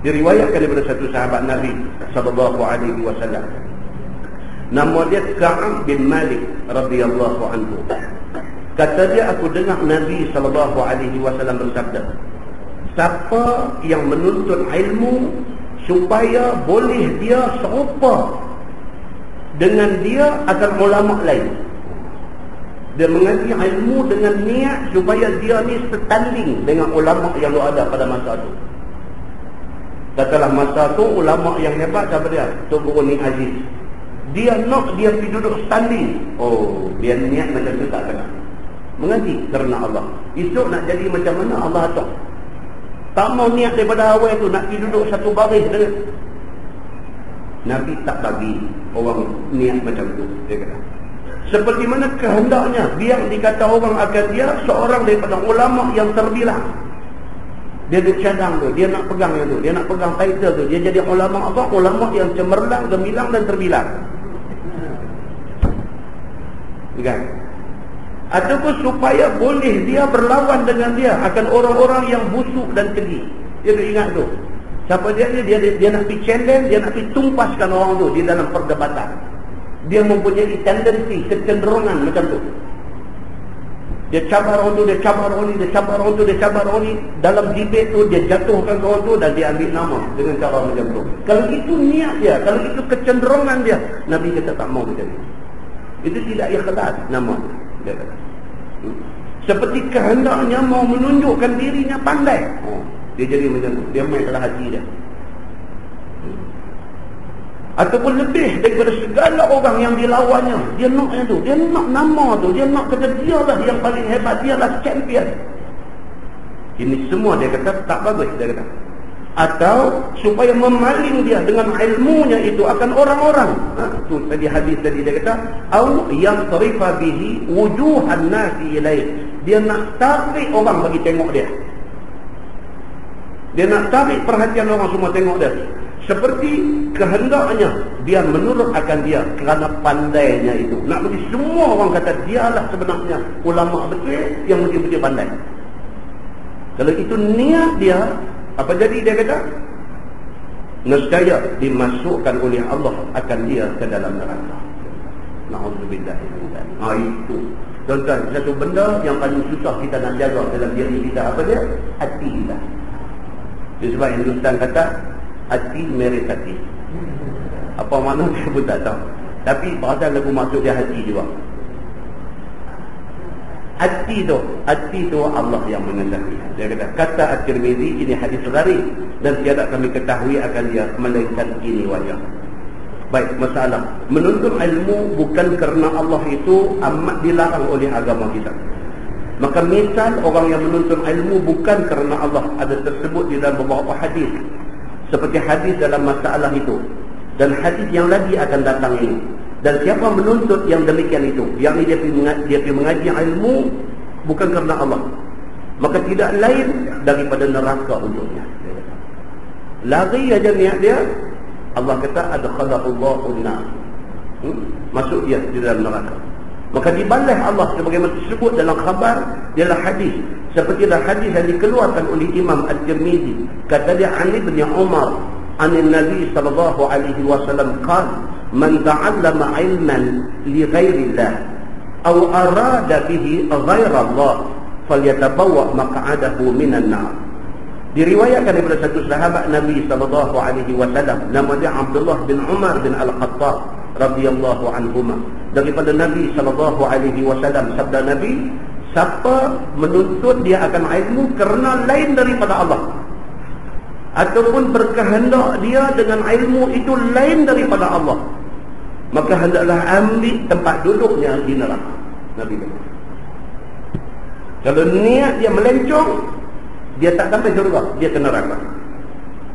Diriwayatkan daripada satu sahabat Nabi sallallahu alaihi wasallam, nama dia Ka'b bin Malik radhiyallahu anhu. Kata dia, aku dengar Nabi sallallahu alaihi wasallam bersabda, siapa yang menuntut ilmu supaya boleh dia serupa dengan dia akan ulama lain. Dia mengaji ilmu dengan niat supaya dia ni setanding dengan ulama yang ada pada masa tu. Katalah masa tu ulama yang hebat siapa dia? Tok Guru Ni Aziz. Dia nak dia pergi duduk standing. Oh, dia niat macam tu tak kena. Mengaji kerana Allah. Esok nak jadi macam mana Allah atur. Tak mau niat daripada awal tu nak pergi duduk satu baris dengan Nabi tak bagi orang niat macam tu, dia kata. Seperti mana kehendaknya biar dikata orang akan dia seorang daripada ulama yang terbilang. Dia duk cadang tu, dia nak pegang yang tu, dia nak pegang title tu, dia jadi ulama apa? Ulama yang cemerlang, gemilang dan terbilang. Kan? Ataupun supaya boleh dia berlawan dengan dia akan orang-orang yang busuk dan keji. Dia duk ingat tu. Siapa dia ni? Dia nak pergi challenge, dia nak pergi tumpaskan orang tu di dalam perdebatan. Dia mempunyai tendensi, kecenderungan macam tu. Dia cabar orang tu, dia cabar orang ni, dia cabar orang tu, dia cabar orang ni. Dalam debate tu dia jatuhkan orang tu dan dia ambil nama dengan cara macam tu. Kalau itu niat dia, kalau itu kecenderungan dia, Nabi kata tak mau macam ni. Itu tidak ikhlas nama dia kata. Seperti kehendaknya mau menunjukkan dirinya pandai. Dia jadi macam tu. Dia main dalam hati dia. Ataupun lebih daripada segala orang yang dilawannya, dia nak yang tu, dia nak nama tu, dia nak kata dia lah yang paling hebat, dia lah champion. Ini semua dia kata tak bagus, dia kata. Atau supaya memaling dia dengan ilmunya itu akan orang-orang. Tu tadi hadis tadi dia kata, au yang tarifa bihi wujuhan nasi ilaih. Dia nak tarik orang bagi tengok dia. Dia nak tarik perhatian orang semua tengok dia. Seperti kehendaknya dia menurut akan dia kerana pandainya itu. Nak bagi semua orang kata dialah sebenarnya ulama betul yang betul-betul pandai. Kalau itu niat dia, apa jadi dia kata? Nescaya dimasukkan oleh Allah akan dia ke dalam neraka. Na'udzubillah. Itu. Tuan-tuan, satu benda yang paling susah kita nak jaga dalam diri kita apa dia? Hati kita. Sebab Hindustan kata hati merit hati. Apa makna saya pun tak tahu. Tapi bahasa lagu maksud dia hati juga. Hati tu Allah yang mengetahui. Dia kata At-Tirmizi, ini hadis gharib dan tiada kami ketahui akan dia melainkan ini wajah. Baik, masalah menuntut ilmu bukan kerana Allah itu amat dilarang oleh agama kita. Maka misal orang yang menuntut ilmu bukan kerana Allah, ada tersebut di dalam beberapa hadis. Seperti hadis dalam masalah itu. Dan hadis yang lagi akan datang ini. Dan siapa menuntut yang demikian itu, yang dia pergi mengaji ilmu bukan kerana Allah, maka tidak lain daripada neraka untuknya. Lari aja niat dia, Allah kata adkhalahullahu an-nar. Masuk dia di dalam neraka. Maka dibalas Allah sebagaimana disebut dalam khabar ialah hadis. Seperti dalam hadis yang dikeluarkan oleh Imam At-Tirmizi. Kata dia Ali bin Umar anin Nabi sallallahu alaihi wasallam qala man ta'allama ilman li ghairillah aw arada bihi ghairallah falyatabawwa maq'adahu minan nar. Diriwayatkan daripada satu sahabat Nabi sallallahu alaihi wasallam, nama dia Abdullah bin Umar bin Al-Khattab radhiyallahu anhuma. Daripada Nabi sallallahu alaihi wasallam, sabda Nabi, siapa menuntut dia akan ilmu kerana lain daripada Allah ataupun berkehendak dia dengan ilmu itu lain daripada Allah, maka hendaklah ambil tempat duduknya di neraka. Nabi kata, kalau niat dia melencong, dia tak sampai surga, dia ke neraka.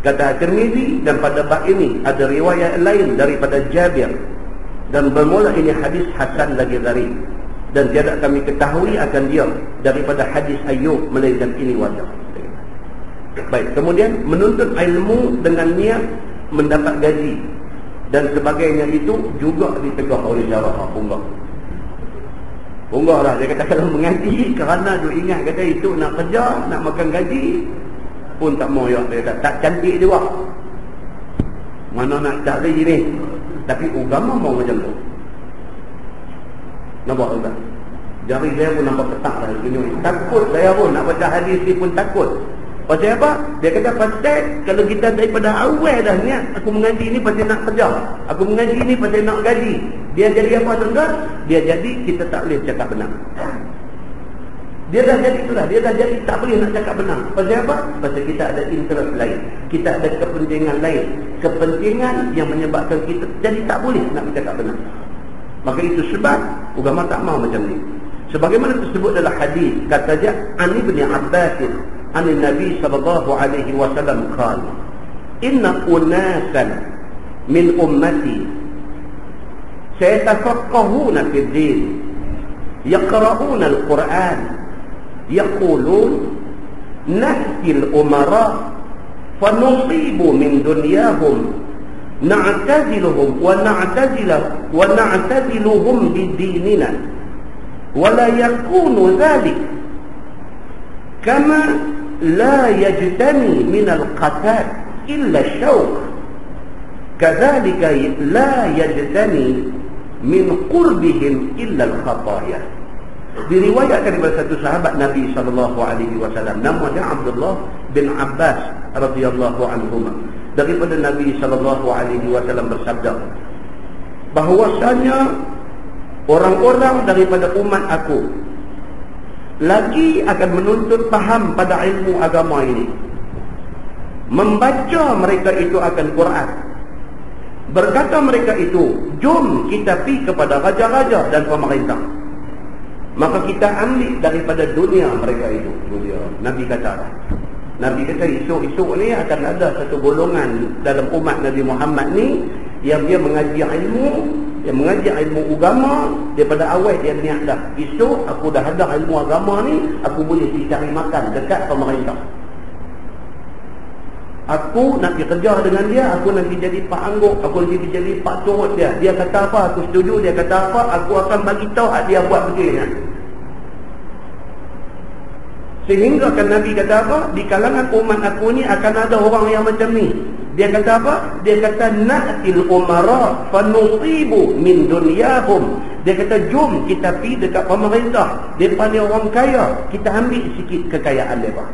Kata Tirmizi, dan pada bab ini ada riwayat lain daripada Jabir, dan bermula ini hadis hasan lagi gharib, dan tiada kami ketahui akan dia daripada hadis Ayyub melainkan ini wajah. Baik, kemudian menuntut ilmu dengan niat mendapat gaji dan sebagainya itu juga ditegah oleh syariat punggah. Punggah lah, dia kata kalau mengaji kerana dia ingat kata itu nak kerja, nak makan gaji pun tak mau ya. Dia kata tak cantik juga. Mana nak tak gaji ni. Tapi agama mau macam tu. Nampak tak? Jari saya pun nampak ketak dah. Takut saya pun nak baca hadis ni pun takut. Pasal apa? Dia kata pasal kalau kita daripada awal dah niat aku mengaji ni pasal nak kerja, aku mengaji ni pasal nak gaji, dia jadi apa tuan-tuan? Dia jadi kita tak boleh cakap benar. Dia dah jadi itulah, dia dah jadi tak boleh nak cakap benar. Pasal apa? Pasal kita ada interest lain, kita ada kepentingan lain, kepentingan yang menyebabkan kita jadi tak boleh nak cakap benar. Maka itu sebab agama tak mau macam ni. Sebagaimana tersebut dalam hadis, kata dia Ali bin Abbas an Nabi sallallahu alaihi wasallam qala inna unasan min ummati sayatafaqqahuna fid din yaqra'una al-Qur'an yaqulun nahti al-umara fanusibu min dunyahum na'taziluhum wa na'taziluhum bid-dinina wa la yakunu dhalik kama لا يجتني من القتال إلا الشوك كذلك لا يجتني من قربهم إلا الخطايا Diriwayatkan daripada satu sahabat Nabi SAW, nama dia Abdullah bin Abbas radhiyallahu anhuma, daripada Nabi SAW bersabda bahwasanya orang-orang daripada umat aku lagi akan menuntut faham pada ilmu agama ini. Membaca mereka itu akan Quran. Berkata mereka itu, jom kita pergi kepada raja-raja dan pemerintah, maka kita ambil daripada dunia mereka itu. Dunia. Nabi kata esok-esok ni akan ada satu golongan dalam umat Nabi Muhammad ni yang dia mengaji ilmu, dia mengaji ilmu agama. Daripada awal dia niat dah, esok aku dah ada ilmu agama ni, aku boleh pergi cari makan dekat pemerintah. Aku nak pergi kerja dengan dia, aku nak pergi jadi pak angguk, aku nak pergi jadi pak turut dia. Dia kata apa, aku setuju. Dia kata apa, aku akan bagi tahu dia buat begini. Sehingga kan Nabi kata apa, di kalangan umat aku ni akan ada orang yang macam ni. Dia kata apa? Dia kata na'til umara fanusibu min dunyahum. Dia kata jom kita pergi dekat pemerintah, daripada orang kaya kita ambil sikit kekayaan mereka.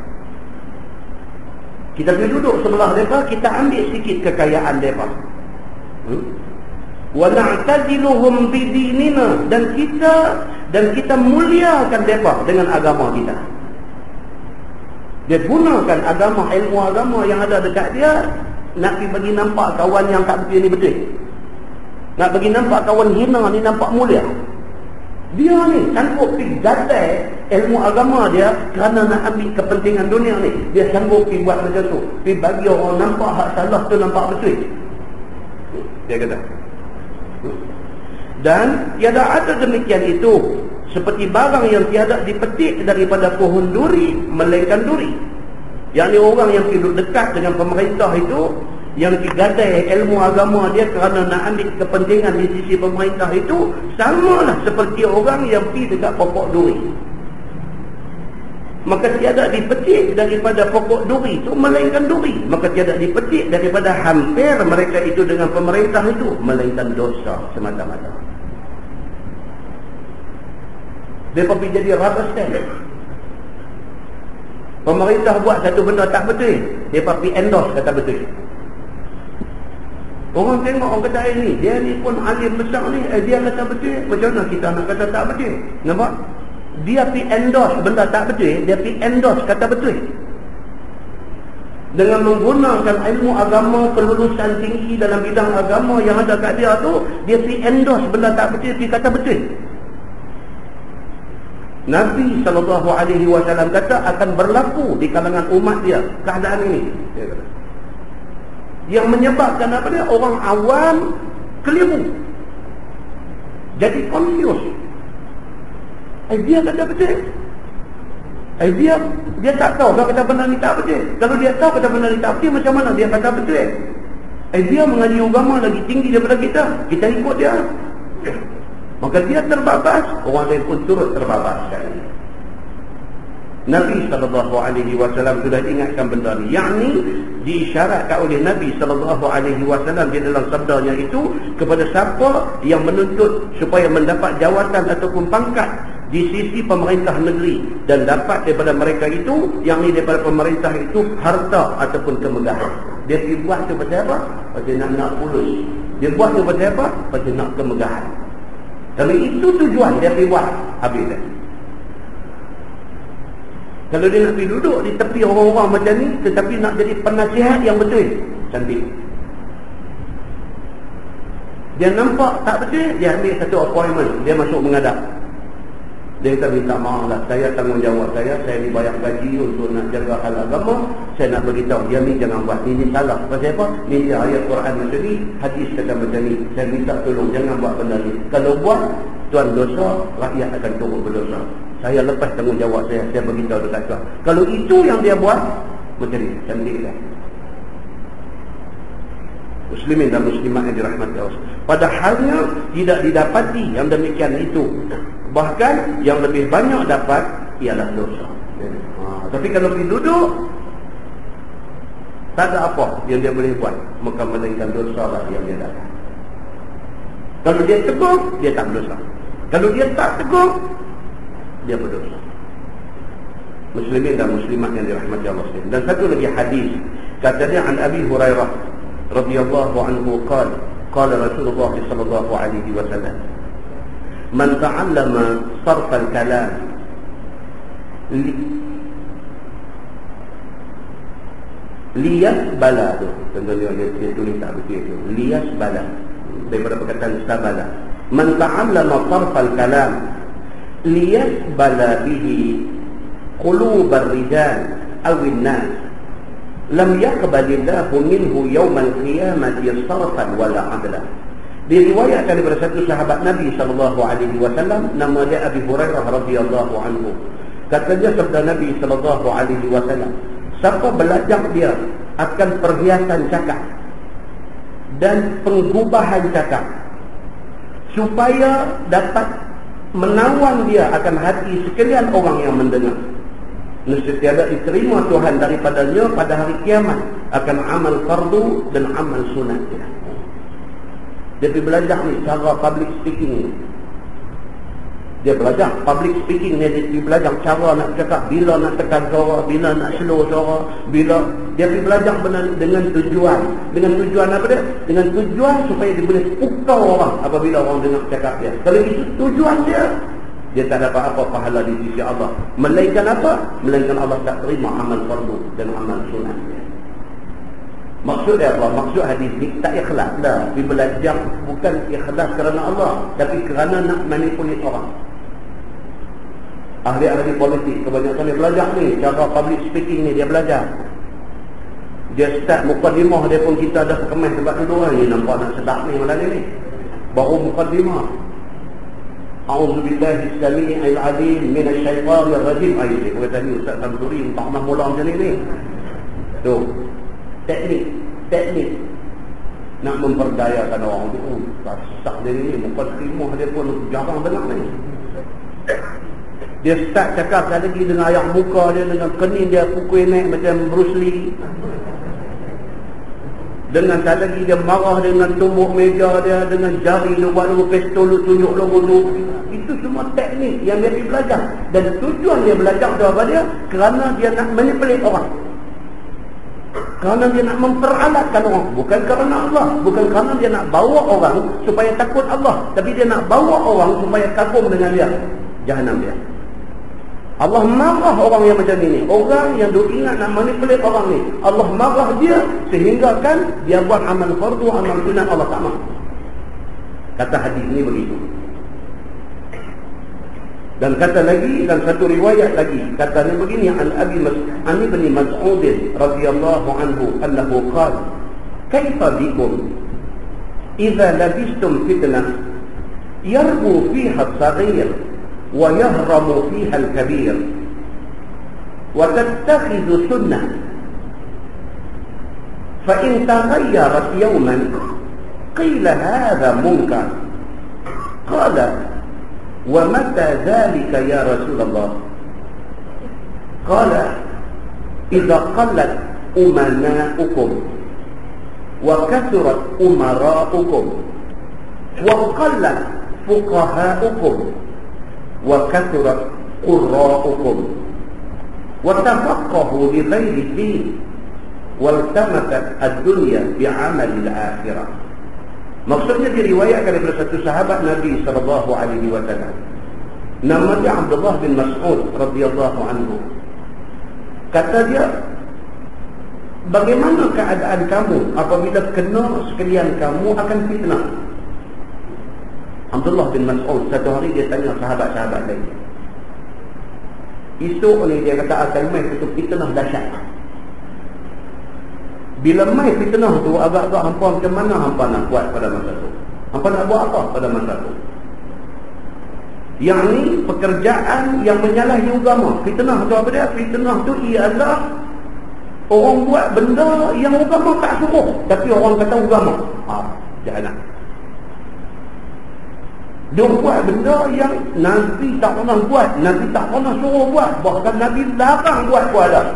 Kita pergi duduk sebelah mereka, kita ambil sikit kekayaan mereka. Wa na'taziluhum bidinina, dan kita muliakan mereka dengan agama kita. Dia gunakan agama, ilmu agama yang ada dekat dia, nak pergi bagi nampak kawan yang tak betul ni betul. Nak bagi nampak kawan hina ni nampak mulia. Dia ni sanggup pergi gadai ilmu agama dia kerana nak ambil kepentingan dunia ni. Dia sanggup pergi buat macam tu, pergi bagi orang nampak hak salah tu nampak betul. Dia kata. Dan tiada ada demikian itu, seperti barang yang tiada dipetik daripada pohon duri melainkan duri. Yang ni orang yang hidup dekat dengan pemerintah itu, yang digadai ilmu agama dia kerana nak ambil kepentingan di sisi pemerintah itu, samalah seperti orang yang pergi dekat pokok duri. Maka tiada dipetik daripada pokok duri itu melainkan duri. Maka tiada dipetik daripada hampir mereka itu dengan pemerintah itu melainkan dosa semata-mata. Dia pergi jadi rubber stamp. Pemerintah buat satu benda tak betul, dia pergi endorse kata betul. Orang tengok, orang kata ni, dia ni pun alim besar ni, dia kata betul. Macam mana kita nak kata tak betul? Nampak? Dia pergi endorse benda tak betul, dia pergi endorse kata betul. Dengan menggunakan ilmu agama, kelulusan tinggi dalam bidang agama yang ada kat dia tu, dia pergi endorse benda tak betul, pergi kata betul. Nabi SAW kata akan berlaku di kalangan umat dia keadaan ini. Dia kata. Yang menyebabkan apa dia? Orang awam keliru, jadi confused. Dia kata betul. Dia tak tahu kalau kata benda ni tak betul. Kalau dia tahu kata benda ni tak betul, macam mana dia kata betul? Dia mengaji agama lagi tinggi daripada kita, kita ikut dia. Maka dia terbabas, orang lain pun turut terbabas sekali. Nabi SAW sudah ingatkan benda ni. Yang ni diisyaratkan oleh Nabi SAW di dalam sabdanya itu kepada siapa yang menuntut supaya mendapat jawatan ataupun pangkat di sisi pemerintah negeri, dan dapat daripada mereka itu, yang ni daripada pemerintah itu, harta ataupun kemegahan. Dia pergi buat tu pasal apa? Pasal nak fulus. Dia buat tu pasal apa? Pasal nak kemegahan. Kalau itu tujuan dia pergi buat, habis dah. Kalau dia nak pergi duduk di tepi orang-orang macam ni, tetapi nak jadi penasihat yang betul, cantik. Dia nampak tak betul, dia ambil satu appointment, dia masuk menghadap. Dia kata, minta maaf lah, saya tanggungjawab saya dibayar gaji untuk nak jaga hal agama, saya nak beritahu, dia ni jangan buat, ini salah. Pasal apa? Ni dia ayat Quran macam ni, hadis kata macam ni, saya minta tolong, jangan buat benda ni. Kalau buat, tuan dosa, rakyat akan turut berdosa. Saya lepas tanggungjawab saya beritahu dekat tuan. Kalau itu yang dia buat, macam ni, cantik lah. Muslimin dan muslimat yang dirahmati Allah. Padahalnya tidak didapati yang demikian itu. Bahkan yang lebih banyak dapat ialah dosa. Tapi kalau pergi duduk, tak ada apa yang dia boleh buat, maka melainkan dosa lah yang dia dapat. Kalau dia tegur, dia tak berdosa. Kalau dia tak tegur, dia berdosa. Muslimin dan muslimat yang dirahmati Allah sekalian. Dan satu lagi hadis, katanya an Abi Hurairah radhiyallahu anhu qala Rasulullah sallallahu alaihi wasallam, man ta'allama sarf al-kalam liyasbala tu. Contohnya dia tulis tak betul itu. Liyasbala daripada perkataan sabala. Man ta'allama sarf al-kalam liyasbala bihi qulub ar-rijal aw an-nas lam yaqbalillahu minhu yawm al-qiyamati sarfan wala 'adla. Diriwayatkan daripada satu sahabat Nabi sallallahu alaihi wasallam, nama dia Abi Hurairah radhiyallahu anhu. Katanya sabda Nabi sallallahu alaihi wasallam, siapa belajar dia akan perhiasan cakap dan penggubahan cakap supaya dapat menawan dia akan hati sekalian orang yang mendengar, nescaya diterima Tuhan daripadanya pada hari kiamat akan amal fardu dan amal sunat dia. Dia pergi belajar ni cara public speaking ni. Dia belajar public speaking ni, dia pergi belajar cara nak cakap, bila nak tekan suara, bila nak slow suara, bila dia pergi belajar dengan tujuan. Dengan tujuan apa dia? Dengan tujuan supaya dia boleh pukau orang apabila orang dengar cakap dia. Kalau itu tujuan dia, dia tak dapat apa pahala di sisi Allah. Melainkan apa? Melainkan Allah tak terima amal fardu dan amal sunat dia. Maksud dia apa? Maksud hadis ni tak ikhlas dah. Dia belajar bukan ikhlas kerana Allah, tapi kerana nak manipulate orang. Ahli-ahli politik kebanyakan dia belajar ni, cara public speaking ni dia belajar. Dia start mukadimah dia pun kita dah kemas sebab dulu ni nampak nak sedap ni malam ni. Baru mukadimah. A'udzubillahi as-sami'il 'alim minasy syaithanir rajim. Ayat dia kata ni Ustaz Samsuri tak pernah mula macam ni. Tu. Teknik nak memperdayakan orang tu. Tak dia ni mukadimah dia pun jarang dengar ni. Dia start cakap lagi dengan ayak muka dia, dengan kening dia pukul naik macam Bruce Lee. Dengan tak lagi dia marah dengan tumbuk meja dia, dengan jari dia buat logo pistol, tunjuk logo tu. Itu semua teknik yang dia pergi belajar. Dan tujuan dia belajar tu apa dia? Kerana dia nak manipulate orang. Kerana dia nak memperalatkan orang. Bukan kerana Allah. Bukan kerana dia nak bawa orang supaya takut Allah. Tapi dia nak bawa orang supaya kagum dengan dia. Jahannam dia. Allah marah orang yang macam ini. Orang yang duk ingat nak manipulate orang ni, Allah marah dia sehingga kan dia buat amal fardu, amal sunat Allah tak mahu. Kata hadis ni begitu. Dan kata lagi, dan satu riwayat lagi, katanya begini, an Ibn Mas'ud radhiyallahu anhu annahu qala kaifa bikum idza labistum fitnah yarbu fiha as-saghir wa yahramu fiha al-kabir wa tattakhidhu sunnah fa in taghayyarat yawman qila hadha munkar qala wa mata dhalika ya Rasulullah qala idza qallat umana'ukum wa kathurat umara'ukum wa qallat fuqaha'ukum wa kathurat qurra'ukum wa tafaqahu li ghairi din wal tamatat ad-dunya bi'amali al-akhirah. Maksudnya diriwayatkan daripada satu sahabat Nabi sallallahu alaihi wasallam. Nama dia Abdullah bin Mas'ud radhiyallahu anhu. Kata dia, bagaimana keadaan kamu apabila kena sekalian kamu akan fitnah? Abdullah bin Mas'ud satu hari dia tanya sahabat-sahabat lain. Esok ni dia kata akan mai itu fitnah dahsyat. Bila mai fitnah tu agak-agak hampa macam mana hampa nak buat pada masa tu? Hampa nak buat apa pada masa tu? Yang ni pekerjaan yang menyalahi agama. Fitnah tu apa dia? Fitnah tu ialah orang buat benda yang agama tak suruh, tapi orang kata agama. Jangan. Dia buat benda yang Nabi tak pernah buat, Nabi tak pernah suruh buat, bahkan Nabi larang buat dah.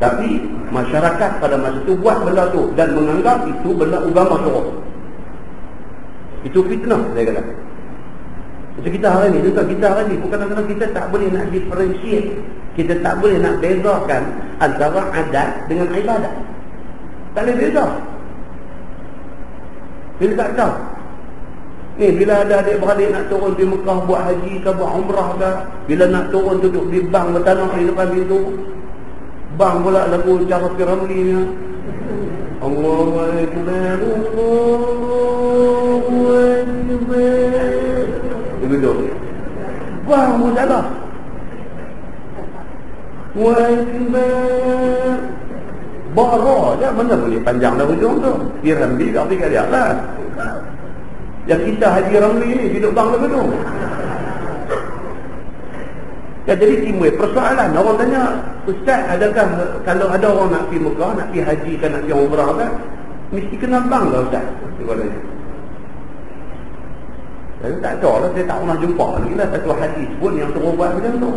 Tapi masyarakat pada masa itu buat benda tu dan menganggap itu benda agama suruh. Itu fitnah, saya kata. Macam kita hari ni, kita hari ni kadang-kadang kita tak boleh nak differentiate. Kita tak boleh nak bezakan antara adat dengan ibadat. Tak boleh beza. Kita tak tahu. Ni bila ada adik-beradik nak turun di Mekah buat haji ke buat umrah ke, bila nak turun duduk di bank bertanah di depan pintu, bank pula lagu cara Piramli ni. Allahu Akbar, Allahu Akbar. Begitu. Bank pun tak ada. Akbar. Barah je, mana boleh panjang dah hujung tu. Piramli tak pergi dia lah. Yang kita Haji Ramli ni duduk bang lepas tu. Ya, jadi timbul persoalan. Orang tanya, Ustaz, adakah kalau ada orang nak pergi Mekah, nak pergi haji kan, nak pergi umrah kan, mesti kena bang ke Ustaz? Dia kata. Saya tak tahu lah, saya tak pernah jumpa lagi lah satu hadis pun yang terus buat macam tu.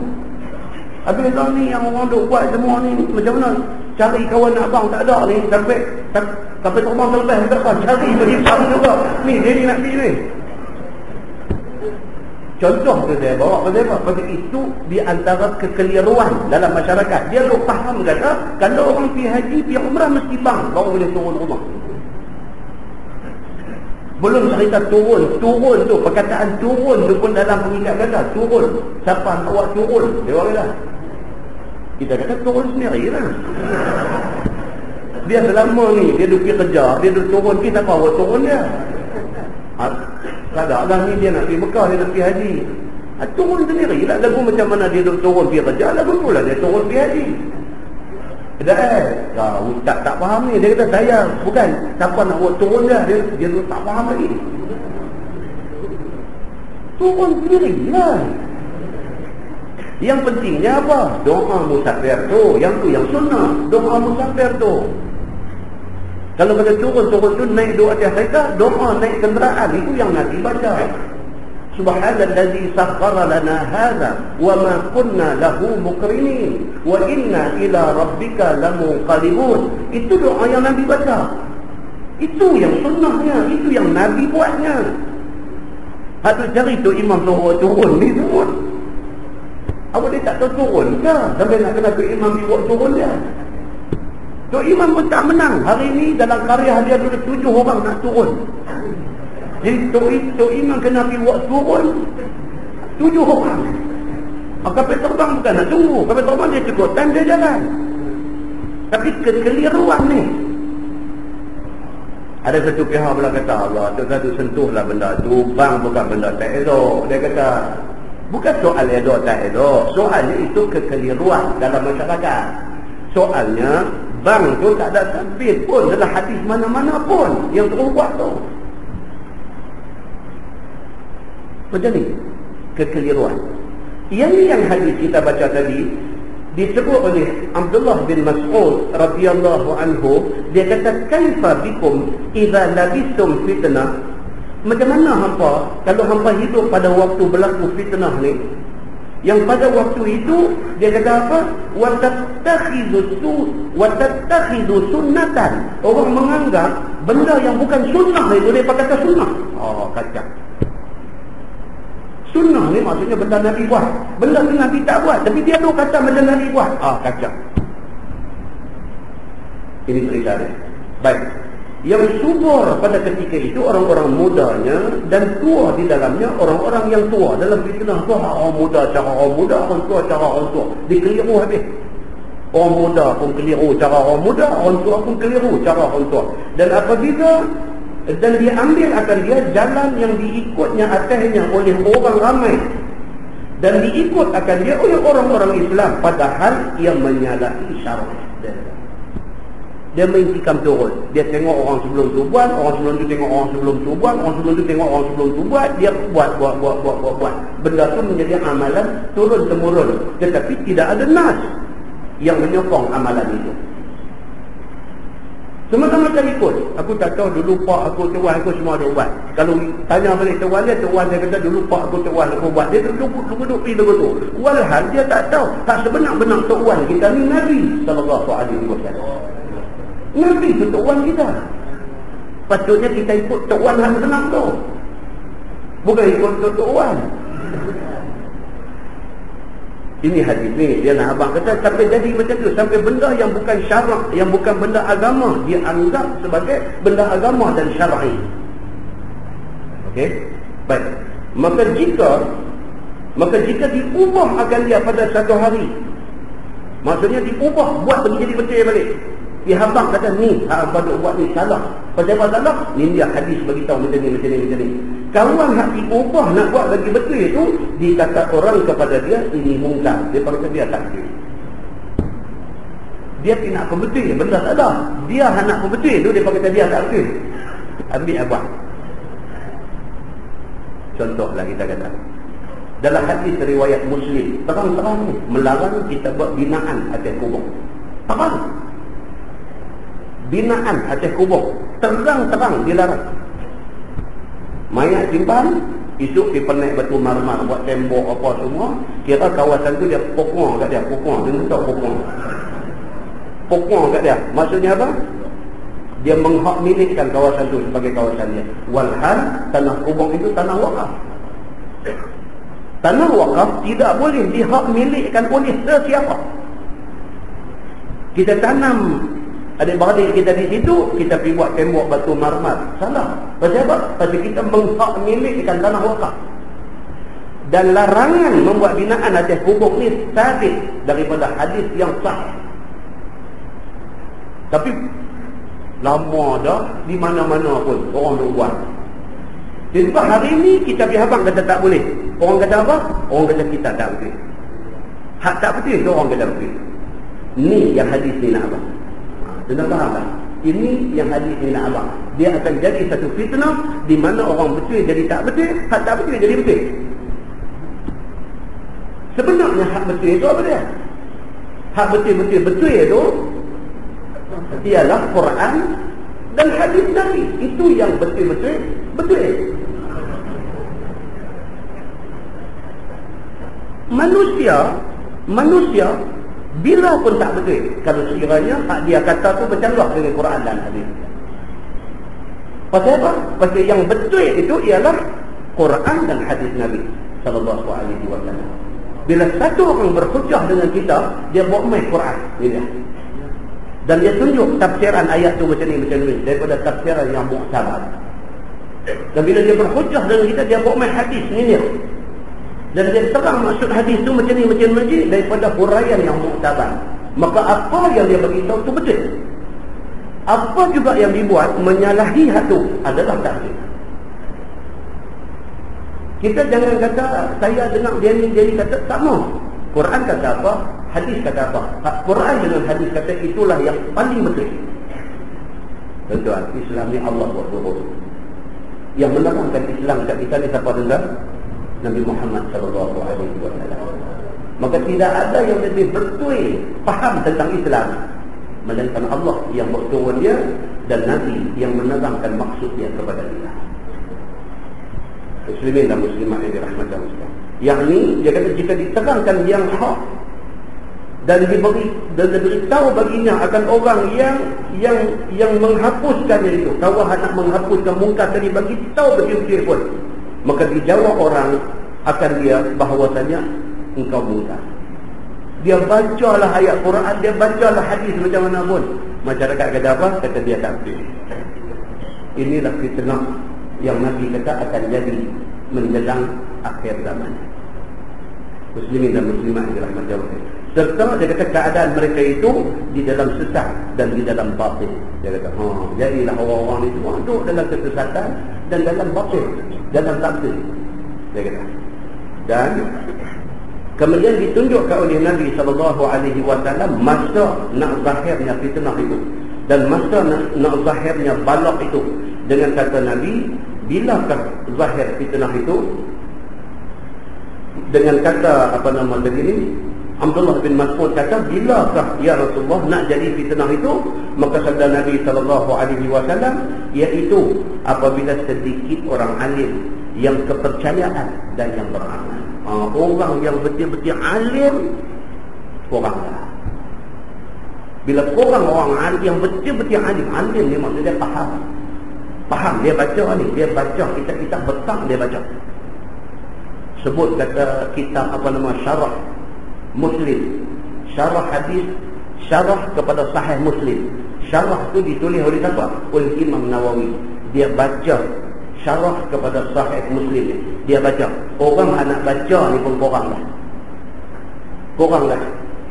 Habis dah ni yang orang duk buat semua ni, macam mana cari kawan nak bang tak ada ni, sampai terbang terlepas tak apa, cari bagi bang juga. Ni dia ni nak pergi ni. Contoh tu saya bawa pada apa? Pasal itu di antara kekeliruan dalam masyarakat. Dia duk faham kata kalau orang pergi haji, pergi umrah mesti bang baru boleh turun rumah. Belum cerita turun tu, perkataan turun tu pun dalam pengikat kata turun. Siapa nak buat turun? Dia orang dah. Kita kata turun sendiri lah. Dia selama ni, dia duduk pergi kerja, dia duduk turun, kita bawa turun dia. Tak ada lah ni dia nak pergi Mekah, dia nak pergi haji. Turun sendiri lah. Lagu macam mana dia duduk turun pergi kerja, lagu pula dia turun pergi haji. Ustaz tak faham ni. Dia kata saya bukan siapa nak buat turun dia duduk tak faham lagi. Turun sendiri lah. Yang pentingnya apa? Doa musafir tu. Yang tu yang sunnah. Doa musafir tu. Kalau kata turun tu naik doa atas kereta, doa naik kenderaan itu yang Nabi baca. Subhanallazi sakhkhara lana hadza wa ma kunna lahu muqrinin wa inna ila rabbika lamunqalibun. Itu doa yang Nabi baca. Itu yang sunnahnya, itu yang Nabi buatnya. Hatu cari tu imam turun ni semua. Apa dia tak tahu turun ke? Sampai nak kena tu imam buat turun dia. Tok Imam pun tak menang. Hari ni dalam karya dia ada 7 orang nak turun. Jadi Tok Imam kena pergi buat turun 7 orang. Kapal terbang bukan nak tunggu. Kapal terbang dia cukup time dia jalan. Tapi kekeliruan ni. Ada satu pihak pula kata, Allah tu satu sentuhlah benda tu, bang bukan benda tak elok. Dia kata bukan soal elok tak elok, soalnya itu kekeliruan dalam masyarakat. Soalnya bang tu tak ada sabit pun dalam hadis mana-mana pun yang terus buat tu. Macam ni kekeliruan. Yang hadis kita baca tadi disebut oleh Abdullah bin Mas'ud radhiyallahu anhu. Dia kata kaifa bikum idza labistum fitnah. Macam mana hampa kalau hampa hidup pada waktu berlaku fitnah ni, yang pada waktu itu dia kata apa? Watattakhidhu sunnatan. Orang menganggap benda yang bukan sunnah itu dia kata sunnah. Oh, kacau. Sunnah ni maksudnya benda Nabi buat. Benda tu Nabi tak buat, tapi dia tu kata benda Nabi buat. Kacau. Ini cerita dia. Baik. Yang subur pada ketika itu orang-orang mudanya dan tua di dalamnya orang-orang yang tua. Dalam fitnah tu orang muda cara orang muda, orang tua cara orang tua. Dikeliru habis. Orang muda pun keliru cara orang muda, orang tua pun keliru cara orang tua. Dan apabila dan dia ambil akan dia jalan yang diikutnya atasnya oleh orang ramai dan diikut akan dia oleh orang-orang Islam, padahal ia menyalahi syarat. Dia main tikam turun. Dia tengok orang sebelum tu buat, orang sebelum tu tengok orang sebelum tu buat, orang sebelum tu tengok orang sebelum tu buat, dia buat. Benda tu menjadi amalan turun-temurun. Tetapi tidak ada nas yang menyokong amalan itu. Semua-sama tak ikut. Aku tak tahu dulu pak aku, tuan aku semua ada buat. Kalau tanya balik tuan dia kata dulu pak aku, tuan aku buat. Dia duduk pergi begitu. Walhal dia tak tahu. Tak sebenar-benar tuan kita ni Nabi sallallahu alaihi wasallam. Nabi tu tuan kita. Patutnya kita ikut tuan yang senang tu. Bukan ikut tuan. Ini hadis ni, dia nak abang kata sampai jadi macam tu, sampai benda yang bukan syarak, yang bukan benda agama, dia anggap sebagai benda agama dan syar'i. Okey? Baik. Maka jika diubah akan dia pada satu hari, maksudnya diubah, buat jadi betul balik. Dia abang kata ni, abang duk buat ni salah. Pasal apa salah? Ni dia hadis bagi tahu macam ni. Kawan hak diubah nak buat bagi betul itu, dikata orang kepada dia ini mungkar. Dia kata dia takdir. Dia tidak apa betul, benda salah. Dia nak apa betul itu, dia kata dia tak betul. Ambil abang. Contohlah kita kata, dalam hadis riwayat Muslim, terang-terang melarang kita buat binaan atas kubur. Terang. Binaan atas kubur, terang-terang dilarang. Mayat simpan, esok dia penaik batu marmar, buat tembok apa semua, kira kawasan tu dia pokong kat dia, pokong. Dia tahu pokong. Pokong kat dia. Maksudnya apa? Dia menghak milikkan kawasan tu sebagai kawasan dia. Walhal tanah kubur itu tanah wakaf. Tanah wakaf tidak boleh dihak milikkan oleh sesiapa. Kita tanam adik-beradik kita di situ, kita pergi buat tembok batu marmar. Salah. Pasal apa? Pasal kita menghak milikkan tanah wakaf. Dan larangan membuat binaan atas kubur ni sabit daripada hadis yang sah. Tapi lama dah, di mana-mana pun orang nak buat. Sebab hari ni kita pergi habang kata tak boleh. Orang kata apa? Orang kata kita tak betul. Hak tak betul tu orang kata betul. Ni yang hadis ni nak abang. Tuan faham tak? Ini yang hadis ni nak abang. Dia akan jadi satu fitnah di mana orang betul jadi tak betul, hak tak betul jadi betul. Sebenarnya hak betul itu apa dia? Hak betul-betul itu ialah Quran dan hadis Nabi. Itu yang betul-betul betul. Manusia bila pun tak betul kalau sekiranya hak dia kata tu bercanggah dengan Quran dan hadis. Pasal apa? Pasal yang betul itu ialah Quran dan hadis Nabi sallallahu alaihi wasallam. Bila satu orang berhujah dengan kita, dia bawa main Quran ni dia. Dan dia tunjuk tafsiran ayat tu macam ni daripada tafsiran yang muktabar. Dan bila dia berhujah dengan kita, dia bawa main hadis ni dia. Dan dia terang maksud hadis tu macam ni daripada huraian yang muktabar. Maka apa yang dia beritahu tu betul. Apa juga yang dibuat menyalahi hak tu adalah tak betul. Kita jangan kata saya dengar dia ni kata tak mau. Quran kata apa, hadis kata apa. Quran dengan hadis kata itulah yang paling betul. Tuan-tuan, Islam ni Allah buat turun. Yang menerangkan Islam kat kita ni siapa dengar? Nabi Muhammad sallallahu alaihi wasallam. Maka tidak ada yang lebih betul faham tentang Islam melainkan Allah yang buat turun dia dan Nabi yang menerangkan maksud dia kepada kita. Muslimin dan muslimat yang dirahmati Allah. Yang ni dia kata jika diterangkan yang hak dan diberitahu baginya akan orang yang menghapuskan itu, kalau nak menghapuskan mungkar tadi bagi tahu betul-betul pun, maka dijawab orang akan dia bahawasanya engkau mungkar. Dia bacalah ayat Quran, dia bacalah hadis macam mana pun, masyarakat kata apa? Kata dia tak betul. Inilah fitnah yang Nabi kata akan jadi menjelang akhir zaman. Muslimin dan muslimat yang dirahmati Allah. Serta dia kata keadaan mereka itu di dalam sesat dan di dalam batil. Dia kata, jadilah orang-orang itu duduk dalam kesesatan dan dalam batil, dalam takdir. Dia kata. Dan kemudian ditunjukkan oleh Nabi SAW masa nak zahirnya fitnah itu dan masa nak zahirnya balak itu. Dengan kata Nabi, bilakah zahir fitnah itu? Dengan kata apa nama begini, Abdullah bin Mas'ud kata, bilakah ya Rasulullah nak jadi fitnah itu? Maka sabda Nabi SAW, iaitu apabila sedikit orang alim yang kepercayaan dan yang beramal. Orang yang betul-betul alim, kuranglah. Bila orang alim yang betul-betul alim ni maksudnya faham, dia baca ni, dia baca kitab-kitab betang dia baca. sebut kata kitab apa nama, syarah Muslim, syarah hadis, syarah kepada Sahih Muslim. Syarah tu ditulis oleh siapa? Oleh Imam Nawawi. Dia baca syarah kepada Sahih Muslim. Dia baca. Orang nak baca ni pun korang lah. Korang lah.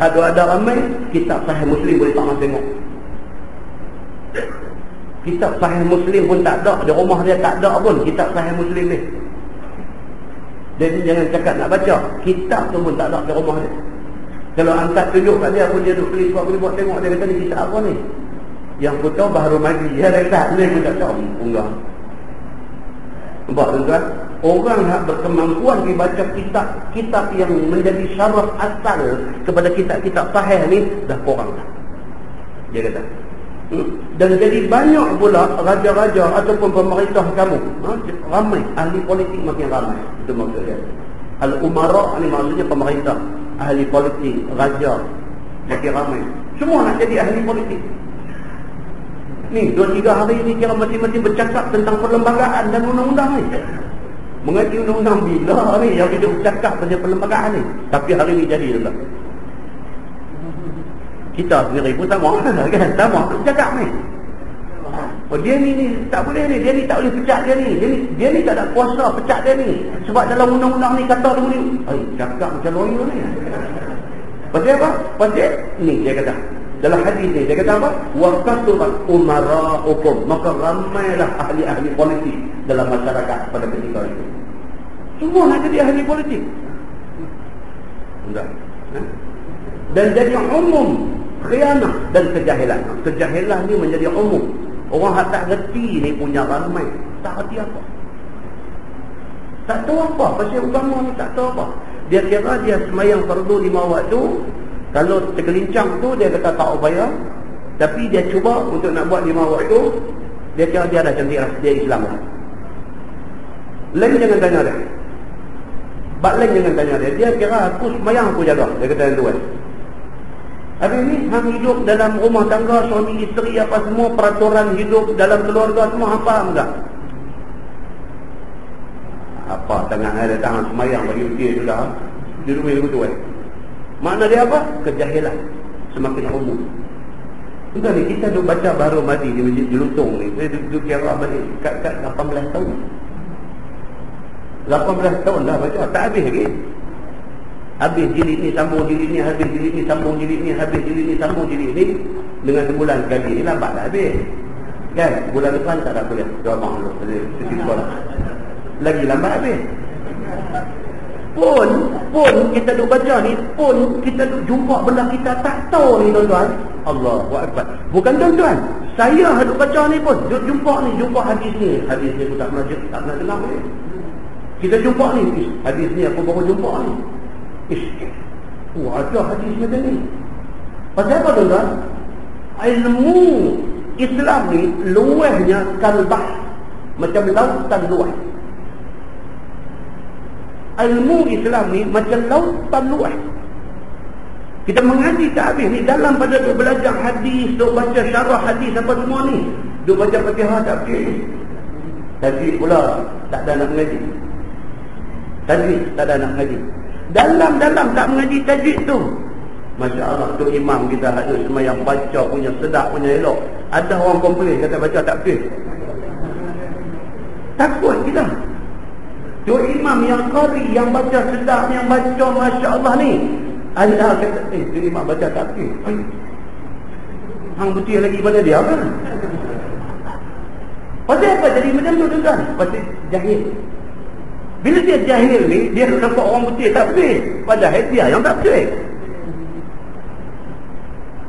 Ada ramai kitab Sahih Muslim boleh tak nak tengok. Kitab Sahih Muslim pun tak ada. Di rumah dia tak ada pun kitab Sahih Muslim ni. Jadi jangan cakap nak baca. Kitab tu pun tak ada di rumah dia. Kalau angkat tunjuk kat dia pun dia duduk klik boleh buat tengok. Dia kata ni kitab apa ni? Yang aku tahu baru magi. Dia kata ni aku tak tahu. Enggak. Nampak tuan-tuan? Orang yang berkemampuan dibaca kitab yang menjadi syarah asal kepada kitab-kitab sahih ni dah kurang dah. Dia kata. Dan jadi banyak pula raja-raja ataupun pemerintah kamu, ramai ahli politik makin ramai. Itu maksudnya. Al-umara ni maksudnya pemerintah, ahli politik, raja makin ramai. Semua nak jadi ahli politik. Ni 2-3 hari ni kira masing-masing bercakap tentang perlembagaan dan undang-undang ni. Mengaji undang-undang bila ni yang kita bercakap tentang perlembagaan ni. Tapi hari ni jadi tuan. Kita sendiri pun sama kan, sama bercakap ni. Oh dia ni tak boleh ni, dia ni tak boleh pecat dia ni. Dia ni tak ada kuasa pecat dia ni. Sebab dalam undang-undang ni kata dia boleh. Cakap macam lawyer ni. Pasal apa? Pasal ni dia kata. Dalam hadis ni dia kata apa? Wa kasurat umara'ukum, maka ramailah ahli-ahli politik dalam masyarakat pada ketika itu. Semua nak jadi ahli politik. Enggak. Dan jadi umum khianah dan kejahilan. Kejahilan ni menjadi umum. Orang yang tak reti ni punya ramai. Tak reti apa. Tak tahu apa. Pasal agama ni tak tahu apa. Dia kira dia semayang fardu 5 waktu. Kalau tergelincang tu dia kata tak upaya. Tapi dia cuba untuk nak buat 5 waktu. Dia kira dia dah cantik lah. Dia Islam lah. Lain jangan tanya dia. Bak lain jangan tanya dia. Dia kira aku semayang aku jaga. Dia kata yang tu kan. Habis ni hang hidup dalam rumah tangga, suami isteri apa semua, peraturan hidup dalam keluarga semua apa enggak? Apa tangan ada tangan semayang bagi dia tu dah. Di rumah dia betul kan. Makna dia apa? Kejahilan semakin umum. Entah ni kita duk baca baru mati di Masjid Jelutong ni. Saya duk kira balik kat 18 tahun. 18 tahun dah baca, tak habis lagi. Habis jilid ni sambung jilid ni, habis jilid ni sambung jilid ni, habis jilid ni sambung jilid ni. Dengan sebulan sekali ni lambat dah habis. Kan? Bulan depan tak ada kuliah. Doa maaf dulu. Sesi sekolah. Lagi lambat habis. Pun kita duk baca ni, pun kita duk jumpa benda kita tak tahu ni tuan-tuan. Allahu Akbar. Bukan tuan-tuan, saya duk baca ni pun duk jumpa hadis ni. Hadis ni aku tak pernah dengar ni. Kita jumpa ni, hadis ni aku baru jumpa ni. Ada hadis macam ni. Pasal apa tuan-tuan? Ilmu Islam ni luahnya kalbah, macam lautan luah. Ilmu Islam ni macam lautan luah. Kita mengaji tak habis ni. Dalam pada duk belajar hadis, duk baca syarah hadis apa semua ni, duk baca Fatihah tak habis. Tajwid pula tak ada nak mengaji. Tajwid tak ada nak mengaji. Dalam tak mengaji tajwid tu. Masya Allah tu imam kita ada semayang baca punya sedap punya elok. Ada orang komplain kata baca tak habis. Takut kita. Tu imam yang qari, yang baca sedap, yang baca Masya Allah ni. Anda kata, tu imam baca tak habis. Hang betul lagi pada dia kan? Pasal apa jadi macam tu tuan-tuan? Pasal jahil. Bila dia jahil ni, dia nampak orang betul tak betul. Padahal dia yang tak betul.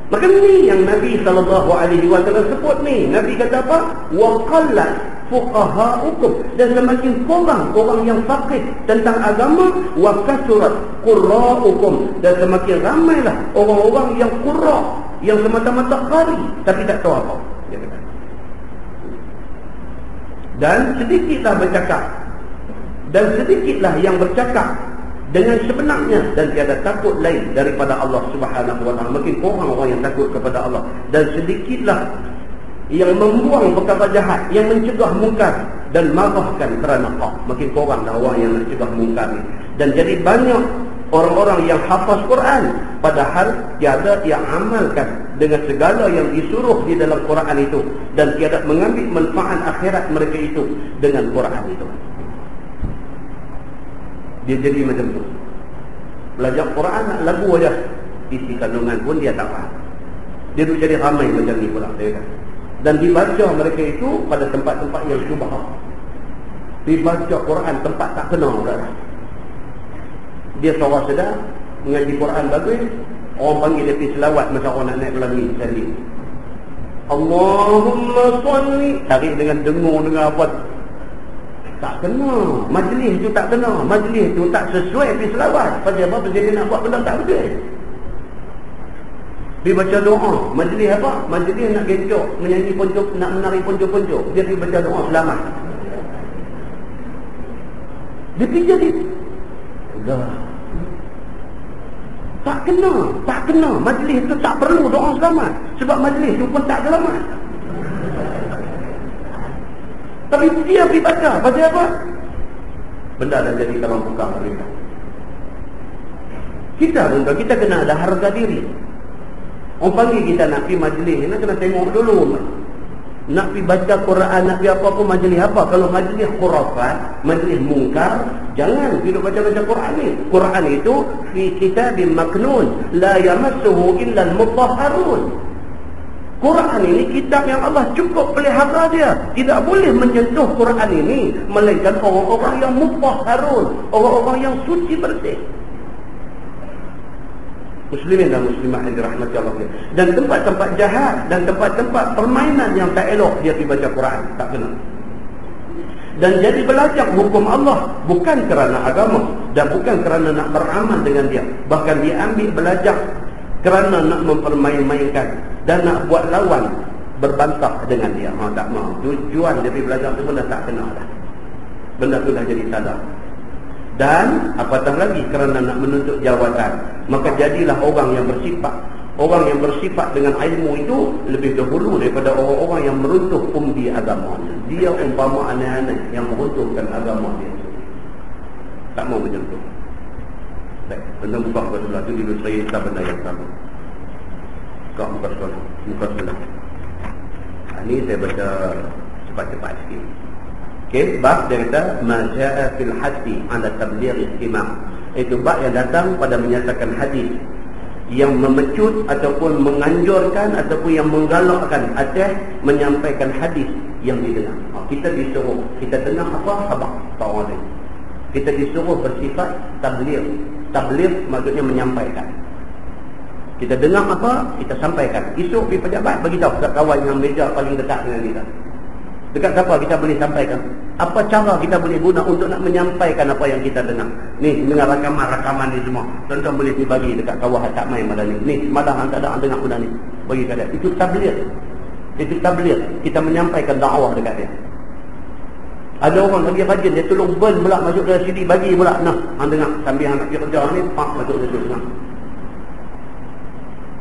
Maka ni yang Nabi SAW sebut ni. Nabi kata apa? Wa qallat fuqaha'ukum, dan semakin kurang orang yang faqih tentang agama, wa kasurat qurra'ukum, dan semakin ramailah orang-orang yang qurra, yang semata-mata qari tapi tak tahu apa. Dia kata. Dan sedikitlah bercakap, dan sedikitlah yang bercakap dengan sebenarnya, dan tiada takut lain daripada Allah Subhanahu wa taala. Makin kurang orang yang takut kepada Allah, dan sedikitlah yang membuang perkara jahat, yang mencegah mungkar, dan marahkan kerana hak. Makin kurang dah orang yang nak cegah mungkar ni. Dan jadi banyak orang-orang yang hafaz Quran padahal tiada yang amalkan dengan segala yang disuruh di dalam Quran itu, dan tiada mengambil manfaat akhirat mereka itu dengan Quran itu. Dia jadi macam tu. Belajar Quran nak lagu aja, isi kandungan pun dia tak faham. Dia duk jadi ramai macam ni pula, dia kata. Dan dibaca mereka itu pada tempat-tempat yang syubhah. Dibaca Quran tempat tak kena dah. Dia seorang sedar mengaji Quran bagus, orang panggil dia pergi selawat masa orang nak naik langit sekali. Allahumma salli, tarik dengan dengung dengan apa, tak kena. Majlis tu tak kena, majlis tu tak sesuai pergi selawat. Pasal apa? Pasal dia nak buat benda tak betul. Dia baca doa, majlis apa? Majlis nak gencok, menyanyi poncok, nak menari poncok-poncok. Dia pergi baca doa selamat. Dia pergi jadi tak kena. Majlis tu tak perlu doa selamat, sebab majlis tu pun tak selamat. Tapi dia pergi baca. Pasal apa? Benda dah jadi dalam bukan mereka. Kita kena ada harga diri. Orang panggil kita nak pergi majlis, nak kena tengok dulu. Nak pergi baca Quran, nak pergi apa pun majlis apa. Kalau majlis khurafat, majlis mungkar, jangan pergi baca-baca Quran ni. Quran itu fi kitabim maknun la yamassuhu illa al-mutahharun. Quran ini kitab yang Allah cukup pelihara dia. Tidak boleh menyentuh Quran ini melainkan orang-orang yang mutahharun, orang-orang yang suci bersih. Muslimin dan muslimat yang dirahmati Allah. Dan tempat-tempat jahat dan tempat-tempat permainan yang tak elok, dia pergi baca Quran, tak kena. Dan jadi belajar hukum Allah bukan kerana agama dan bukan kerana nak beramal dengan dia. Bahkan dia ambil belajar kerana nak mempermain-mainkan dan nak buat lawan, berbantah dengan dia. Tak mahu. Tujuan dia pergi belajar tu benda tak kena dah. Benda tu dah jadi salah. Dan apatah lagi kerana nak menuntut jawatan, maka jadilah orang yang bersifat dengan ilmu itu lebih dahulu daripada orang-orang yang meruntuh umbi agamanya. Dia umpama aneh-aneh yang meruntuhkan agama dia. Tak mau macam tu. Baik, benda buka muka sebelah tu dulu saya tak benda yang sama. Buka muka sebelah. Ini saya baca cepat-cepat sikit. Okey, bab dia kata majaa fil hadi ala tabligh istimam. Itu bab yang datang pada menyatakan hadis yang memecut ataupun menganjurkan ataupun yang menggalakkan atas menyampaikan hadis yang didengar. Kita disuruh, kita dengar apa? Khabar tahu ni. Kita disuruh bersifat tabligh. Tabligh maksudnya menyampaikan. Kita dengar apa, kita sampaikan. Esok pergi pejabat bagi tahu kat kawan yang meja paling dekat dengan kita. Dekat siapa kita boleh sampaikan? Apa cara kita boleh guna untuk nak menyampaikan apa yang kita dengar? Ni, dengar rakaman ni semua. Tuan-tuan boleh dibagi dekat kawan tak main malam ni. Ni, semalam tak ada dengar benda ni. Bagi kat dia. Itu tabligh. Itu tabligh. Kita menyampaikan dakwah dekat dia. Ada orang lagi rajin, dia tolong burn pula masuk dalam CD, bagi pula. Nah, hang dengar sambil hang nak pergi kerja ni, pak masuk dalam sana.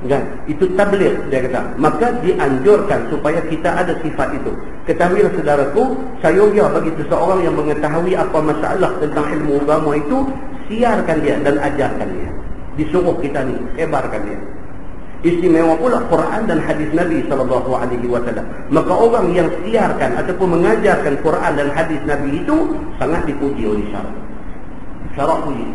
Kan? Itu tabligh dia kata. Maka dianjurkan supaya kita ada sifat itu. Ketahuilah saudaraku, sayangnya bagi seseorang yang mengetahui apa masalah tentang ilmu agama itu, siarkan dia dan ajarkan dia. Disuruh kita ni, ebarkan dia. Istimewa pula Quran dan hadis Nabi SAW. Maka orang yang siarkan ataupun mengajarkan Quran dan hadis Nabi itu sangat dipuji oleh syarak. Syarak puji.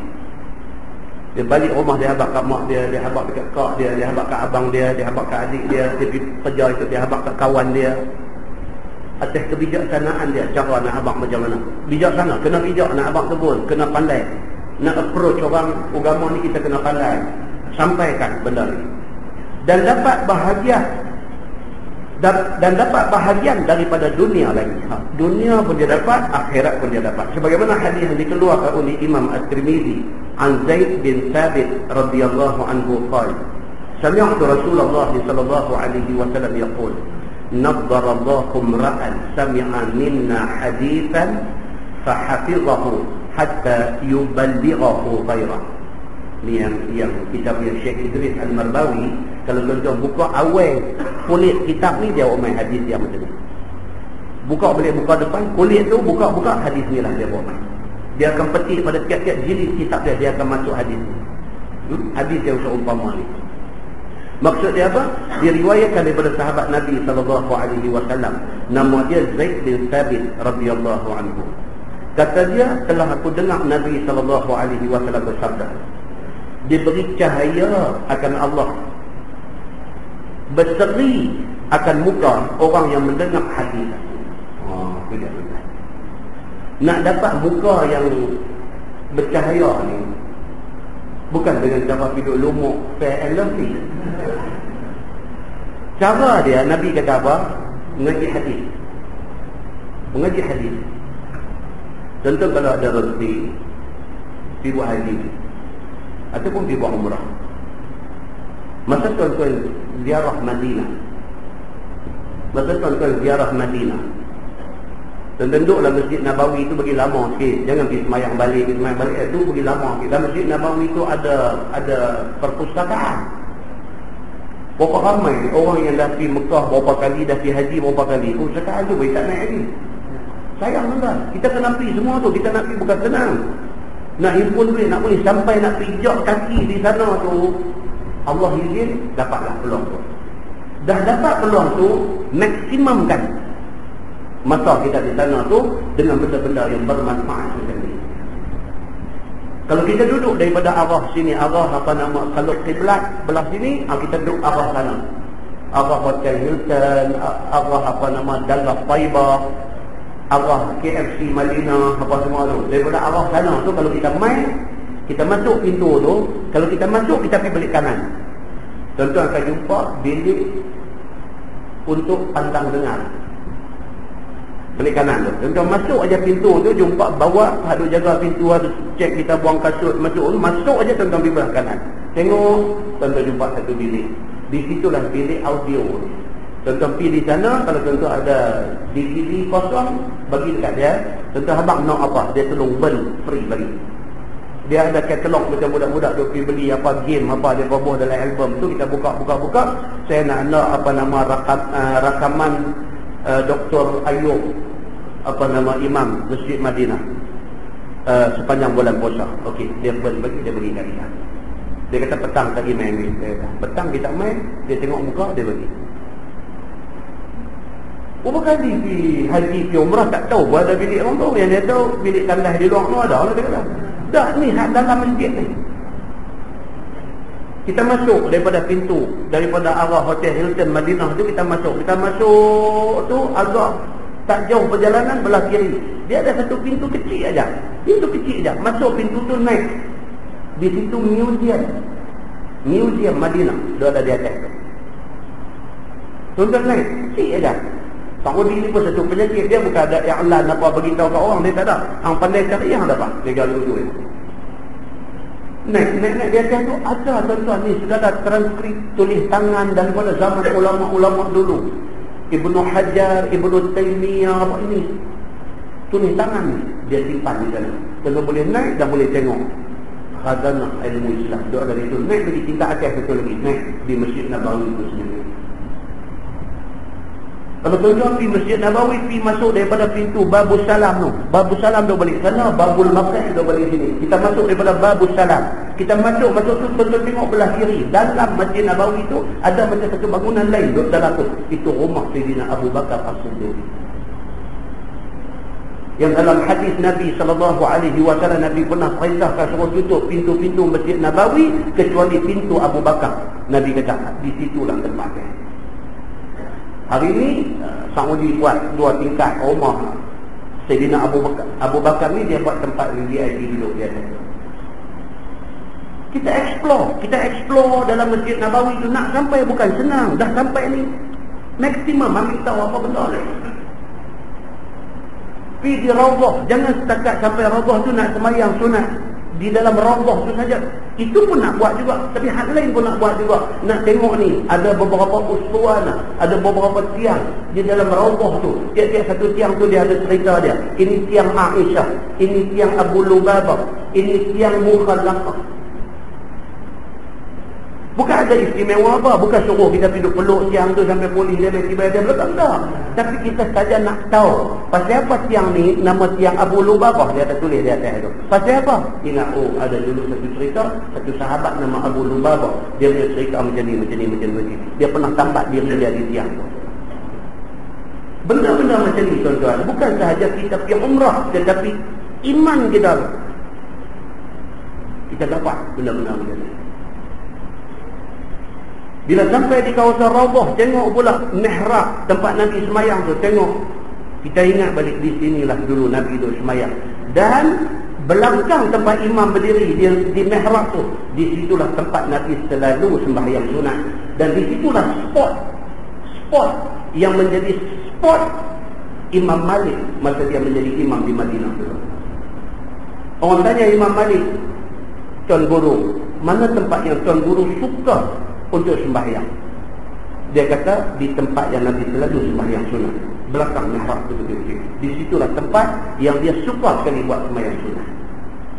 Dia balik rumah, dia habaq kat mak dia, dia habaq dekat kak dia, dia habaq kat abang dia, dia habaq kat adik dia, dia pergi kerja itu, dia habaq kat kawan dia. Atas kebijaksanaan dia, cara nak habaq macam mana. Bijaksana, kena bijak nak habaq tu pun, kena pandai. Nak approach orang agama ni kita kena pandai. Sampaikan benda ni. Dan dapat bahagia. Dan dapat bahagian daripada dunia lagi. Dunia pun dia dapat, akhirat pun dia dapat. Sebagaimana hadis yang dikeluarkan oleh Imam At-Tirmizi an Zaid bin Thabit radhiyallahu anhu qala sami'tu Rasulullah sallallahu alaihi wasallam yaqul naddarallahu imra'an sami'a minna hadithan fahafidhahu hatta yuballighahu ghairah. Ni yang kitab yang Syekh Idris Al-Marbawi, kalau tuan-tuan buka awal kulit kitab ni, dia main hadis dia macam ni. Buka balik buka depan, kulit tu buka hadis ni lah dia bawa main. Dia akan petik pada tiap-tiap jilid kitab dia akan masuk hadis ni. Hadis yang seumpama ni. Maksud dia apa? Diriwayatkan daripada sahabat Nabi SAW. Nama dia Zaid bin Thabit radhiyallahu anhu. Kata dia, telah aku dengar Nabi SAW bersabda, diberi cahaya akan Allah, berseri akan muka orang yang mendengar hadis. Nak dapat muka yang bercahaya ni bukan dengan cara hidup lumuk fair and lovely. Cara dia, Nabi kata apa? Mengaji hadis. Mengaji hadis. Contoh kalau ada rezeki pergi buat haji ataupun pergi buat umrah, masa tuan-tuan ziarah Madinah, dan duduklah Masjid Nabawi itu bagi lama sikit. Jangan pergi semayang balik itu bagi lama sikit. Dalam Masjid Nabawi itu ada perpustakaan. Berapa ramai orang yang dah pergi Mekah berapa kali, dah pergi haji berapa kali, perpustakaan tu boleh tak naik lagi. Sayang tuan, kita kena pergi semua tu. Kita nak pergi bukan senang. Nak himpun duit, nak boleh sampai nak pijak kaki di sana tu, Allah izin, dapatlah peluang tu. Dah dapat peluang tu, maksimumkan masa kita di sana tu dengan benda-benda yang bermanfaat macam ni. Kalau kita duduk daripada arah sini, arah kalau kiblat belah sini, kita duduk arah sana, arah Hotel Hilton, arah Dallas Taibah, arah KFC Madinah, apa semua tu. Daripada arah sana tu, kalau kita main, kita masuk pintu tu, kalau kita masuk, kita pergi balik kanan. Tuan-tuan akan jumpa bilik untuk pandang dengar. Balik kanan tu. Tuan-tuan masuk aja pintu tu, jumpa bawa, ada jaga pintu, ada cek kita buang kasut, masuk aja tuan-tuan pergi belah kanan. Tengok, tuan-tuan jumpa satu bilik. Di situlah bilik audio. Tuan-tuan pergi di sana, kalau tuan-tuan ada DVD kosong, bagi dekat dia. Tuan-tuan habang nak apa, dia tolong beli, free bagi. Dia ada katalog macam budak-budak tu pergi beli apa game, apa dia bawa dalam album tu, kita buka. Saya nak rakaman Dr. Ayub, Imam Masjid Madinah sepanjang bulan puasa. Okey, dia bagi kat kita. Dia kata petang tadi main ni. Petang kita main, dia tengok muka, dia bagi. Berapa kali pergi haji, pergi umrah, tak tahu pun ada bilik orang tu. Yang dia tahu bilik tandas di luar tu ada lah, dia kata. Dah ni dalam masjid ni. Kita masuk daripada pintu, daripada arah Hotel Hilton Madinah tu, kita masuk tu agak tak jauh perjalanan belah kiri. Dia ada satu pintu kecil aja. Masuk pintu tu naik. Di situ museum Madinah. Dia ada di atas tu. Tuan-tuan naik, kecil aja. Saudi ni pun satu penyakit, dia bukan ada i'lan apa bagi tahu kat orang, dia tak ada. Hang pandai cari yang dapat. Dia galau tu. Naik di atas tu ada tuan-tuan ni sudah ada transkrip tulis tangan daripada zaman ulama-ulama dulu. Ibnu Hajar, Ibnu Taimiyah, apa ini tulis tangan ni dia simpan di sana. Tuan boleh naik dan boleh tengok khazanah ilmu Islam. Doa dari itu naik lagi tingkat atas satu lagi, naik di Masjid Nabawi itu sendiri. Kalau tuan-tuan pergi Masjid Nabawi, pergi masuk daripada pintu Babus Salam tu. Babus Salam tu balik sana, Babul Maqah tu balik sini. Kita masuk daripada Babus Salam. Kita masuk tu tuan-tuan tengok belah kiri. Dalam Masjid Nabawi tu ada macam satu bangunan lain duduk dalam tu. Itu rumah Sayyidina Abu Bakar As-Siddiq. Yang dalam hadis Nabi SAW, Nabi pernah perintahkan suruh tutup pintu-pintu Masjid Nabawi kecuali pintu Abu Bakar. Nabi kata, di situlah tempatnya. Hari ini Saudi buat 2 tingkat rumah Sayyidina Abu Bakar ni, dia buat tempat VIP duduk dia. Kita explore dalam Masjid Nabawi tu. Nak sampai bukan senang. Dah sampai ni maksimum ambil tahu apa benda ni. Pergi di Raudhah, jangan setakat sampai Raudhah tu nak semayang sunat di dalam Raudhah tu saja. Itu pun nak buat juga. Tapi hal lain pun nak buat juga. Nak tengok ni, ada beberapa ustuana, ada beberapa tiang di dalam Raudhah tu. Tiap-tiap satu tiang tu dia ada cerita dia. Ini tiang Aisyah, ini tiang Abu Lubabah, ini tiang Mukhallaqah. Bukan ada istimewa apa, bukan suruh kita duduk peluk tiang tu sampai polis dia tiba dia belakang, tak. Tapi kita saja nak tahu pasal apa tiang ni, nama tiang Abu Lubabah, dia ada tulis di atas tu. Pasal apa? Ingat, oh ada dulu satu cerita, satu sahabat nama Abu Lubabah, dia punya cerita macam ni. Dia pernah tambat diri dia di tiang tu. Benda-benda macam ni tuan-tuan, bukan sahaja kita pergi umrah, tetapi iman kita dapat benda-benda macam ni. Bila sampai di kawasan Raudhah, tengok pula mihrab tempat Nabi semayang tu, tengok. Kita ingat balik di sinilah dulu Nabi tu semayang. Dan belakang tempat imam berdiri di mihrab tu, di situlah tempat Nabi selalu sembahyang sunat. Dan di situlah spot yang menjadi spot Imam Malik masa dia menjadi imam di Madinah dulu. Orang tanya Imam Malik, Tuan Guru, mana tempat yang Tuan Guru suka untuk sembahyang? Dia kata di tempat yang Nabi selalu sembahyang sunat, belakang mihrab tu. Di situlah tempat yang dia suka sekali buat sembahyang sunat.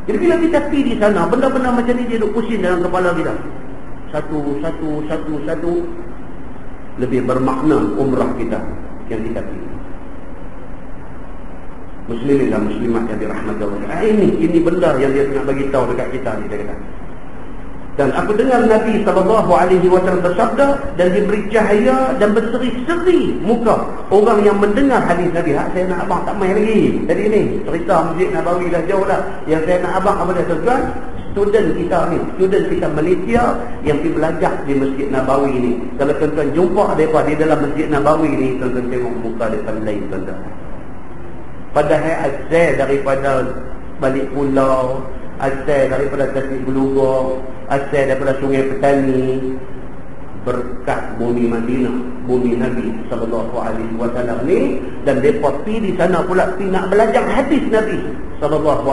Jadi bila kita pergi di sana, benda-benda macam ni dia duduk pusing dalam kepala kita. Satu lebih bermakna umrah kita yang kita pergi. Muslimin dan muslimat yang dirahmati Allah. Ini benda yang dia nak bagi tahu dekat kita ni, dia kata. Dan aku dengar Nabi SAW bersabda dan diberi cahaya dan berseri-seri muka orang yang mendengar hadis Nabi. Saya nak abang tak main lagi. Jadi ni cerita Masjid Nabawi dah jauh dah. Yang saya nak abang apa dia tuan? Student kita Malaysia yang pergi belajar di Masjid Nabawi ni. Kalau tuan-tuan jumpa mereka di dalam Masjid Nabawi ni, tuan-tuan tengok muka mereka lain, tuan-tuan. Padahal asal daripada balik pulau, asal daripada Tasik Belugor, asal daripada Sungai Petani, berkat bumi Madinah, bumi Nabi SAW ni. Dan mereka pergi di sana pula pergi nak belajar hadis Nabi SAW.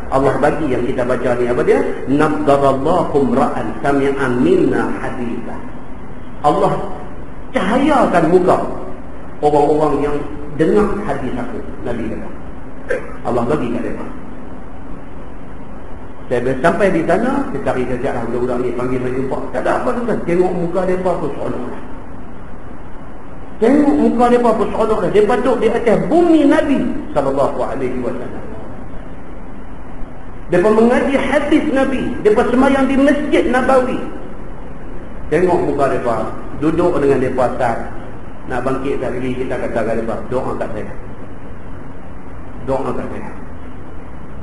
Allah bagi yang kita baca ni apa dia? Nabdarallahu ra'an sami'a minna haditha. Allah cahayakan muka orang-orang yang dengar hadis aku, Nabi kata. Allah bagi kat mereka. Saya sampai di sana, saya cari kejap lah budak-budak ni, panggil saya jumpa. Tak ada apa tuan, tengok muka mereka pun seronok lah. Tengok muka mereka pun seronok lah. Mereka duduk di atas bumi Nabi SAW. Mereka mengaji hadis Nabi. Mereka semayang di Masjid Nabawi. Tengok muka mereka, duduk dengan mereka tak. Nak bangkit tak lagi, kita kata kat mereka, doa kat saya. Doa kat saya.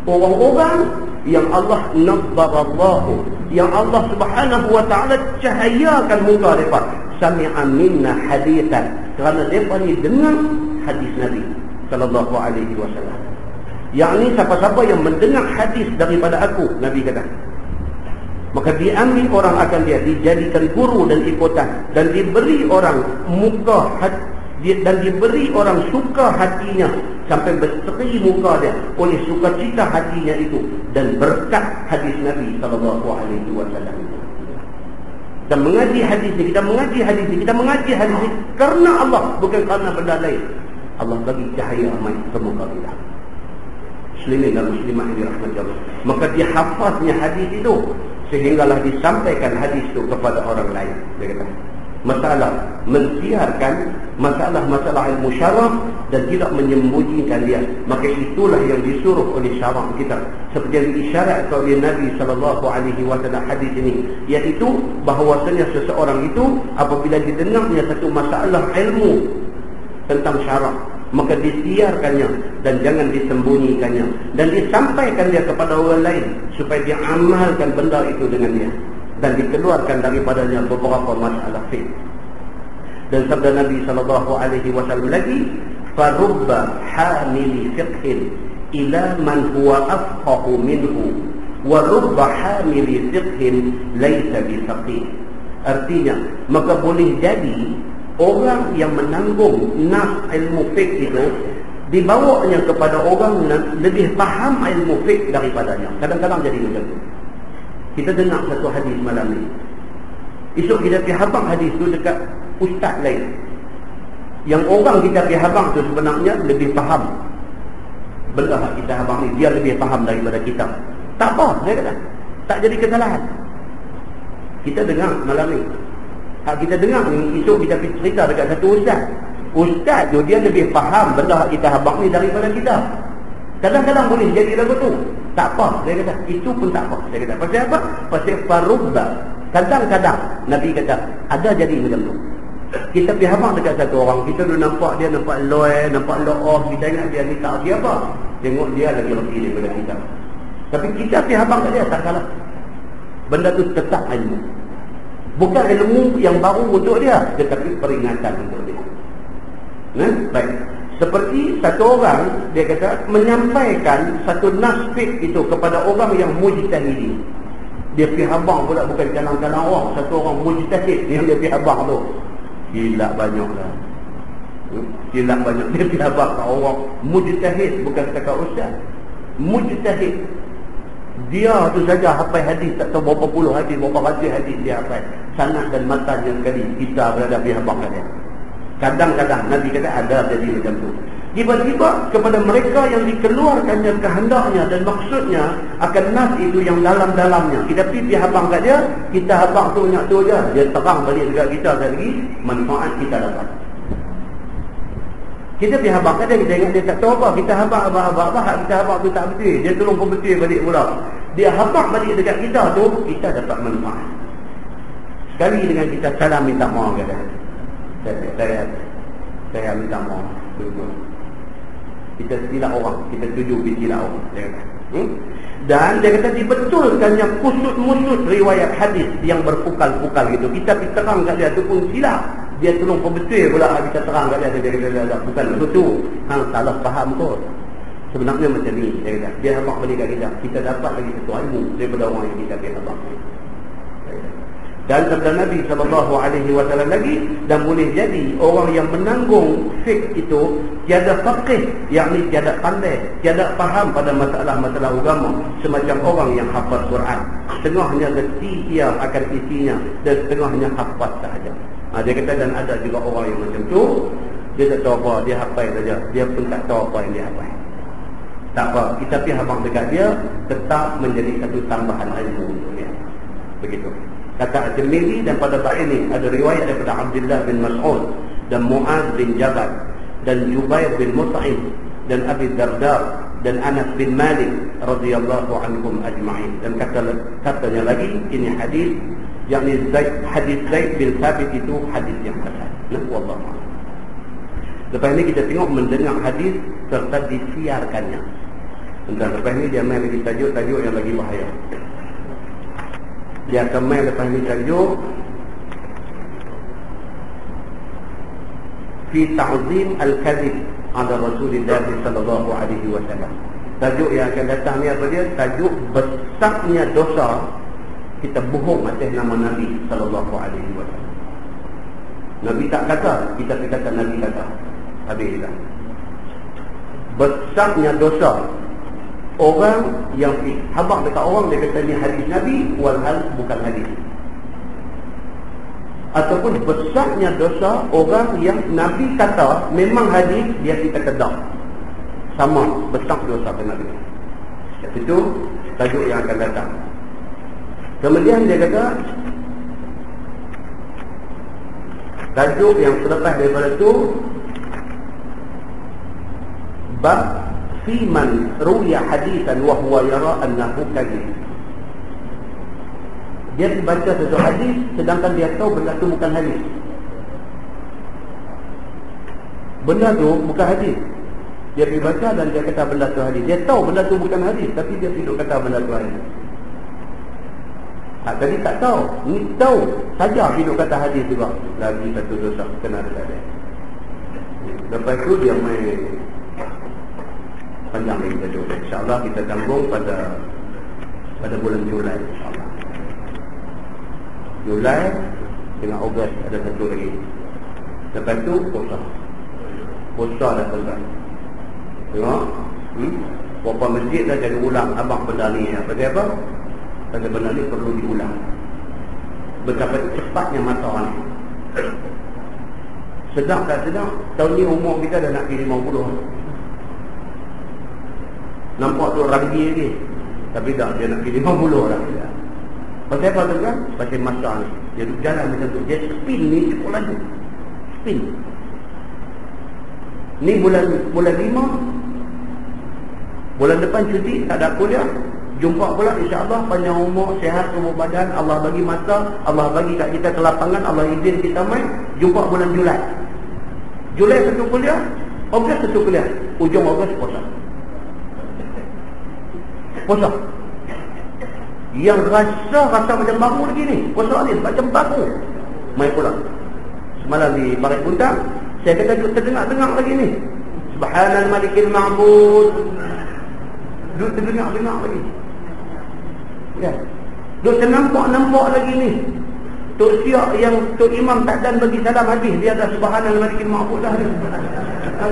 Orang-orang yang Allah nabbarallahu, yang Allah Subhanahu wa ta'ala cahayakan muka mereka, sami'a minna hadithan, kerana mereka ni dengar hadis Nabi sallallahu alaihi wasallam. Yang ni siapa-siapa yang mendengar hadis daripada aku, Nabi kata, maka diambil orang akan dia, dijadikan guru dan ikutan, dan diberi orang muka dan diberi orang suka hatinya sampai berseri muka dia oleh sukacita hatinya itu, dan berkat hadis Nabi SAW. Kita mengaji hadis ni, kita mengaji hadis ni kerana Allah, bukan kerana benda lain. Allah bagi cahaya mai ke muka kita. Muslimin dan muslimat yang dirahmati Allah, maka dihafaznya hadis itu sehinggalah disampaikan hadis itu kepada orang lain. Dia kata, masalah mensiarkan masalah-masalah ilmu syarah dan tidak menyembunyikan dia, maka itulah yang disuruh oleh syarak kita, seperti yang diisyaratkan oleh Nabi SAW hadis ini, iaitu bahawasanya seseorang itu apabila didengarnya satu masalah ilmu tentang syarak, maka disiarkannya dan jangan disembunyikannya, dan disampaikan dia kepada orang lain supaya dia amalkan benda itu dengan dia, dan dikeluarkan daripadanya beberapa masalah fiqh. Dan sabda Nabi SAW lagi, farubba hamili fiqhin ila man huwa afqahu minhu wa rubba hamili fiqhin laisa bifaqih. Artinya, maka boleh jadi orang yang menanggung nas ilmu fiqh itu dibawanya kepada orang yang lebih faham ilmu fiqh daripadanya. Kadang-kadang jadi macam itu. Kita dengar satu hadis malam ni, esok kita pergi habang hadis tu dekat ustaz lain, yang orang kita pergi habang tu sebenarnya lebih faham benda kita habang ni, dia lebih faham daripada kita. Tak apa, saya kata tak jadi kesalahan. Kita dengar malam ni. Kita dengar ni, esok kita pergi cerita dekat satu ustaz. Ustaz tu dia lebih faham benda kita habaq ni daripada kita. Kadang-kadang boleh jadi lagu tu. Tak apa, dia kata. Itu pun tak apa. Dia kata, pasal apa? Pasal farubba. Kadang-kadang Nabi kata, ada jadi macam tu. Kita pergi habaq dekat satu orang, kita dulu nampak dia, nampak loy, nampak low off, kita ingat dia ni tak dia apa. Tengok dia lagi reti daripada kita. Tapi kita pergi habaq kat dia, tak salah. Benda tu tetap ilmu. Bukan ilmu yang baru untuk dia, tetapi peringatan untuk dia. Baik. Seperti satu orang, dia kata, menyampaikan satu nas fiqh itu kepada orang yang mujtahidi. Dia pergi habaq pula, bukan kalang-kalang orang. Satu orang mujtahid yang dia pergi habaq tu. Gila banyaklah. Gila banyak. Dia pergi habaq kat orang mujtahid, bukan setakat ustaz. Mujtahid. Dia tu saja hafal hadis, tak tahu berapa puluh hadis, berapa ratus hadis dia hafal. Sanad dan matanya sekali. Kita berada pergi habaq kat dia. Kadang-kadang Nabi kata ada jadi macam tu. Tiba-tiba kepada mereka yang dikeluarkannya kehendaknya dan maksudnya akan nas itu yang dalam-dalamnya. Kita pergi habaq kat dia, kita habaq tu nak tu je. Dia terang balik dekat kita lagi, manfaat kita dapat. Kita pergi habaq kat dia, kita ingat dia tak tahu apa. Kita habaq, kita habaq tu tak betul. Dia tolong pun betul balik pula. Dia habaq balik dekat kita tu, kita dapat manfaat. Sekali dengan kita salam minta maaf kat dia. Saya minta maaf. Kita silap orang, kita tuju silap orang. Dan dia kata dibetulkannya kusut-musut riwayat hadis yang berpukal-pukal gitu. Kita pergi terang kat dia tu pun silap. Dia tolong pembetul pula kita terang kat dia. Dia kata bukan begitu. Hang salah faham kot. Sebenarnya macam ni. Dia kata dia habaq balik kat kita. Kita dapat lagi satu ilmu daripada orang yang kita pergi habaq. Dan sabda Nabi SAW lagi, dan boleh jadi orang yang menanggung fiqh itu tiada faqih, yakni tiada pandai, tiada faham pada masalah-masalah agama, semacam orang yang hafaz Quran. Setengahnya reti ia akan isinya dan setengahnya hafaz sahaja. Dia kata dan ada juga orang yang macam tu, dia tak tahu apa, dia hafaz saja, dia pun tak tahu apa yang dia hafaz. Tak apa, kita pergi habaq dekat dia, tetap menjadi satu tambahan ilmu untuk dia. Begitu. Kata At-Tirmidzi, dan pada bab ini ada riwayat daripada Abdullah bin Mas'ud dan Mu'adz bin Jabal dan Jubair bin Mut'im dan Abi Darda dan Anas bin Malik radhiyallahu anhum ajma'in. Dan katanya lagi ini hadis, yakni hadis Zaid bin Thabit itu hadis yang hasan. Wallahu a'lam. Lepas ini kita tengok mendengar hadis serta disiarkannya. Dan lepas ini dia main lagi tajuk-tajuk yang lagi bahaya. Dia akan main lepas ni tajuk Fi ta'zim al-kadhib ala Rasulullah sallallahu alaihi wasallam. Tajuk yang akan datang ni apa dia? Tajuk besarnya dosa kita bohong atas nama Nabi sallallahu alaihi wasallam. Nabi tak kata, kita kata Nabi kata. Habis dah. Besarnya dosa orang yang habaq dekat orang, dia kata ni hadis Nabi, walhal bukan hadis. Ataupun besarnya dosa orang yang Nabi kata memang hadis, dia kita kedak. Sama besar dosa ke Nabi. Itu tajuk yang akan datang. Kemudian dia kata tajuk yang selepas daripada itu, bab fi man ruya hadithan wa huwa yara annahu kadhib. Dia baca satu hadis sedangkan dia tahu benda tu bukan hadis. Benda tu bukan hadis. Dia pergi baca dan dia kata benda tu hadis. Dia tahu benda tu bukan hadis, tapi dia tidak kata benda tu hadis. Tadi tak tahu, ni tahu saja hidup kata hadis juga. Lagi satu dosa kena dekat dia. Lepas tu dia main panjang lagi tajuk. InsyaAllah kita sambung pada bulan Julai, insyaAllah. Julai dengan Ogos ada satu lagi. Lepas tu puasa dah selesai. Tengok berapa masjid dah jadi ulang abang benda ni. Pasal apa? Pasal benda ni perlu diulang. Betapa cepatnya masa orang ni. Sedang tak sedang, tahun ni umur kita dah nak pergi 50. Nampak tu ranggi lagi, tapi tak, dia nak pergi 50 dah. Pasal apa tu kan? Pasal masa ni. Dia duduk jalan macam tu. Dia spin ni cukup laju. Spin. Ni bulan 5. Bulan depan cuti, tak ada kuliah. Jumpa pula insya-Allah, panjang umur, sihat umur badan, Allah bagi masa, Allah bagi kat kita kelapangan, Allah izin kita main. Jumpa bulan Julai. Julai satu kuliah, Ogos satu kuliah. Ujung Ogos puasa. Puasa. Yang rasa macam baru lagi ni. Puasa ni macam baru. Main pulang. Semalam di Barat Buntang, saya kata duduk terdengar-dengar lagi ni. Subhanal Malikil Ma'bud. Duduk terdengar-dengar lagi. Ya. Duduk ternampak-nampak lagi ni. Tok Siak yang Tok Imam Takdan bagi salam hadis, dia dah Subhanal Malikil Ma'bud dah ni.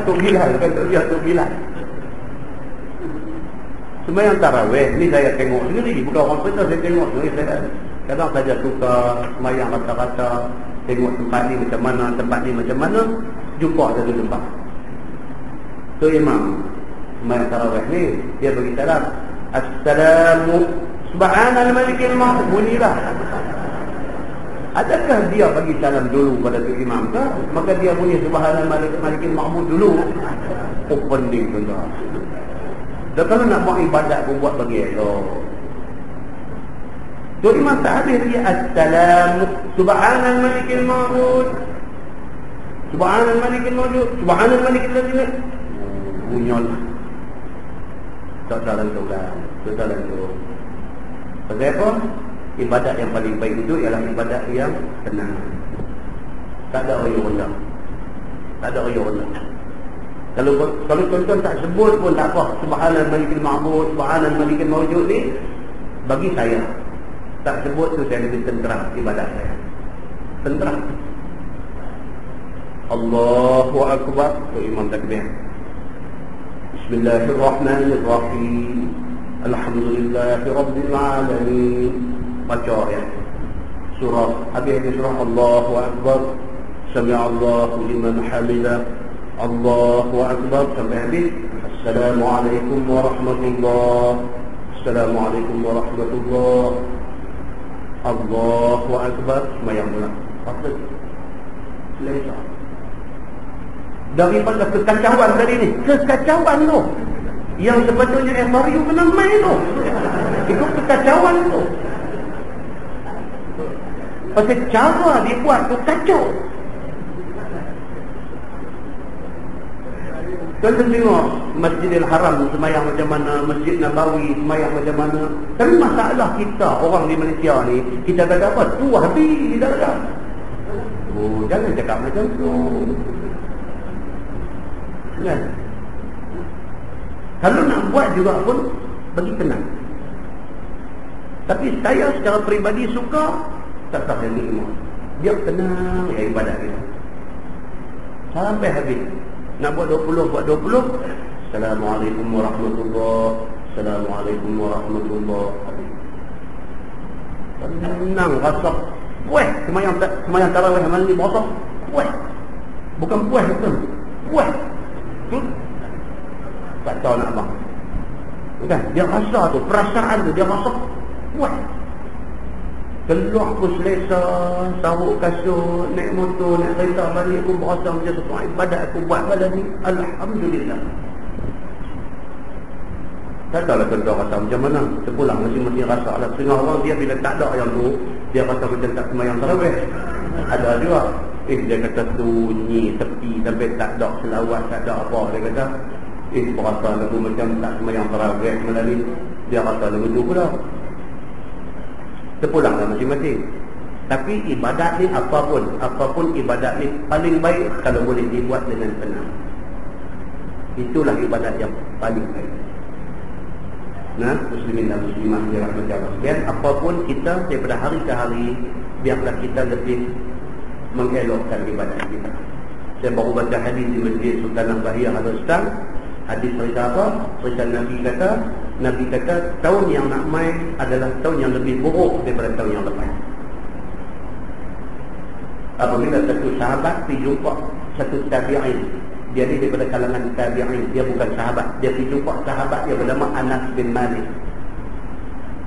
Tok Bilal kan, Tok Bilal. Sembahyang tarawih ni saya tengok sendiri, bukan orang pernah saya tengok sendiri. Saya kadang saja tukar sembahyang rata-rata, tengok tempat ni macam mana, tempat ni macam mana, jumpa satu tempat. Tok Imam sembahyang tarawih ni, dia bagi salam, Assalamu Subhanal Malikil Ma'bud, bunyilah. Adakah dia bagi salam dulu pada Tok Imam ke? Maka dia bunyi Subhanal Malikil Ma'bud dulu. Opening tuan-tuan. Dan kalau nak buat ibadat pun buat bagi elok. Tok Imam tak habis dia Assalamu Subhanal Malikil Ma'bud, Subhanal Malikil Ma'bud, Subhanal Malikil Ma'bud. Bunyol. Tak salah tu lah. Tak salah tu. Pasal apa? Ibadat yang paling baik itu ialah ibadat yang tenang. Tak ada ayuh rendah. Tak ada ayuh rendah. Kalau tuan-tuan tak sebut pun tak apa. Subhanal Malikil Ma'bud, Subhanal Malikil Ma'bud ni, bagi saya tak sebut tu saya lebih tenteram ibadat saya. Tenteram. Allahu Akbar. Tu Imam takbir. Bismillahirrahmanirrahim. Alhamdulillahi Rabbil Alamin. Baca ya surah, habis surah Allahu Akbar, Sami'allahu liman hamidah, Allahu Akbar sampai habis. Assalamualaikum warahmatullahi, Assalamualaikum warahmatullahi, Allahu Akbar. Semayang pula. Apa? Selesai. Daripada kekacauan tadi ni, kekacauan tu yang sebetulnya Embariu kena main tu, itu kekacauan tu. Pasal cara dia buat tu kacau. Tuan-tuan tengok Masjidil Haram semayang macam mana, Masjid Nabawi semayang macam mana. Tapi masalah kita orang di Malaysia ni, kita kata apa? Tu habis dah. Oh, jangan cakap macam tu. Kan? Kalau nak buat juga pun bagi tenang. Tapi saya secara peribadi suka tak ada nikmat. Dia tenang ya ibadat kita. Sampai habis. Nak buat 20, buat 20. Assalamualaikum warahmatullahi, Assalamualaikum warahmatullahi. Tenang rasa puas. Semayang tarawih malam ni berapa? Puas. Bukan puas betul. Puas. Tak tahu nak apa. Kan? Dia rasa tu, perasaan tu dia rasa puas. Keluar pun selesa, sahur kasut, naik motor, naik kereta balik pun berasa macam satu ibadat aku buat malam ni. Alhamdulillah. Tak tahulah tuan-tuan rasa macam mana. Sepulang masing-masing rasa lah. Setengah orang dia bila tak ada yang tu, dia rasa macam tak semayang tarawih. Ada juga. Dia kata sunyi, tepi sampai tak ada selawat, tak ada apa. Dia kata, berasa lagu macam tak semayang tarawih malam ni. Dia rasa lagu tu pula. Terpulanglah masing-masing. Tapi ibadat ni apapun ibadat ni paling baik kalau boleh dibuat dengan tenang. Itulah ibadat yang paling baik. Nah, muslimin dan muslimah yang dirahmati Allah sekalian, apapun kita daripada hari ke hari, biarlah kita lebih mengelokkan ibadat kita. Saya baru baca hadis di Masjid Sultan Bahiyah Al-Ustaz. Hadis cerita apa? Cerita Nabi kata tahun yang nak mai adalah tahun yang lebih buruk daripada tahun yang lepas. Apabila satu sahabat dijumpa satu tabi'in, dia ni daripada kalangan tabi'in, dia bukan sahabat, dia dijumpa sahabat yang bernama Anas bin Malik.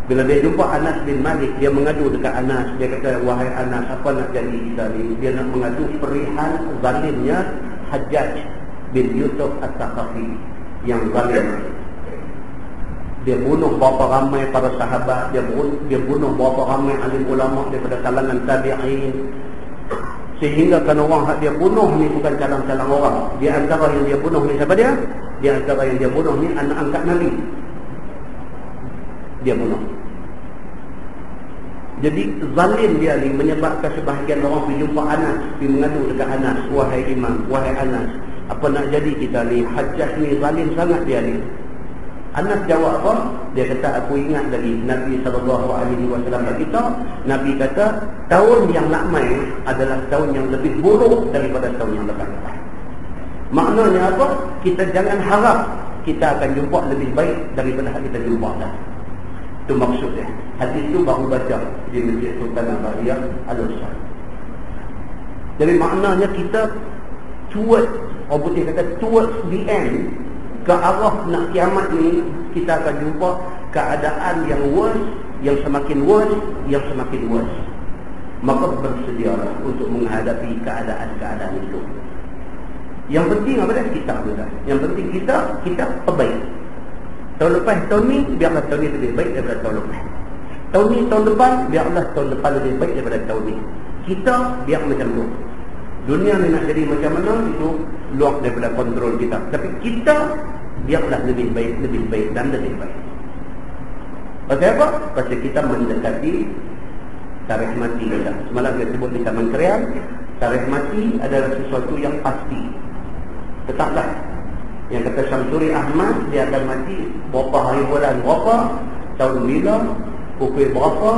Bila dia jumpa Anas bin Malik, dia mengadu dekat Anas. Dia kata, wahai Anas, apa nak jadi kita ni? Dia nak mengadu perihal zalimnya Hajjaj bin Yusuf As-Saqafi yang zalim. Dia bunuh berapa ramai para sahabat, dia bunuh berapa ramai alim ulama daripada kalangan tabi'in. Sehingga kan orang hak dia bunuh ni bukan calang-calang orang. Di antara yang dia bunuh ni siapa dia? Di antara yang dia bunuh ni anak angkat Nabi. Dia bunuh. Jadi zalim dia ni menyebabkan sebahagian orang pergi jumpa Anas, pergi mengadu dekat Anas, wahai imam, wahai Anas, apa nak jadi kita ni? Hajjaj ni zalim sangat dia ni. Anas jawab apa? Dia kata, aku ingat lagi Nabi SAW berkata, Nabi kata, tahun yang nak main adalah tahun yang lebih buruk daripada tahun yang lepas. Maknanya apa? Kita jangan harap kita akan jumpa lebih baik daripada kita jumpa dah. Itu maksudnya. Hadis itu baru baca di Masjid Sultan Al-Bariyah Al-Ustaz. Jadi maknanya kita towards, orang putih kata towards the end, ke arah nak kiamat ni, kita akan jumpa keadaan yang worse, yang semakin worse, yang semakin worse. Maka bersedialah untuk menghadapi keadaan-keadaan itu. Yang penting apa dah? Kita mudah. Yang penting kita perbaik. Tahun lepas, tahun ni, biarlah tahun ni lebih baik daripada tahun lepas. Tahun ni, tahun depan, biarlah tahun depan lebih baik daripada tahun ni. Kita biar macam tu. Dunia ni nak jadi macam mana, itu luar daripada kontrol kita. Tapi kita biarlah lebih baik dan lebih baik. Pasal apa? Pasal kita mendekati tarikh mati kita. Semalam kita sebut di Taman Krian, tarikh mati adalah sesuatu yang pasti. Tetaplah. Yang kata Syamsuri Ahmad, dia akan mati berapa hari bulan berapa, tahun bila, pukul berapa,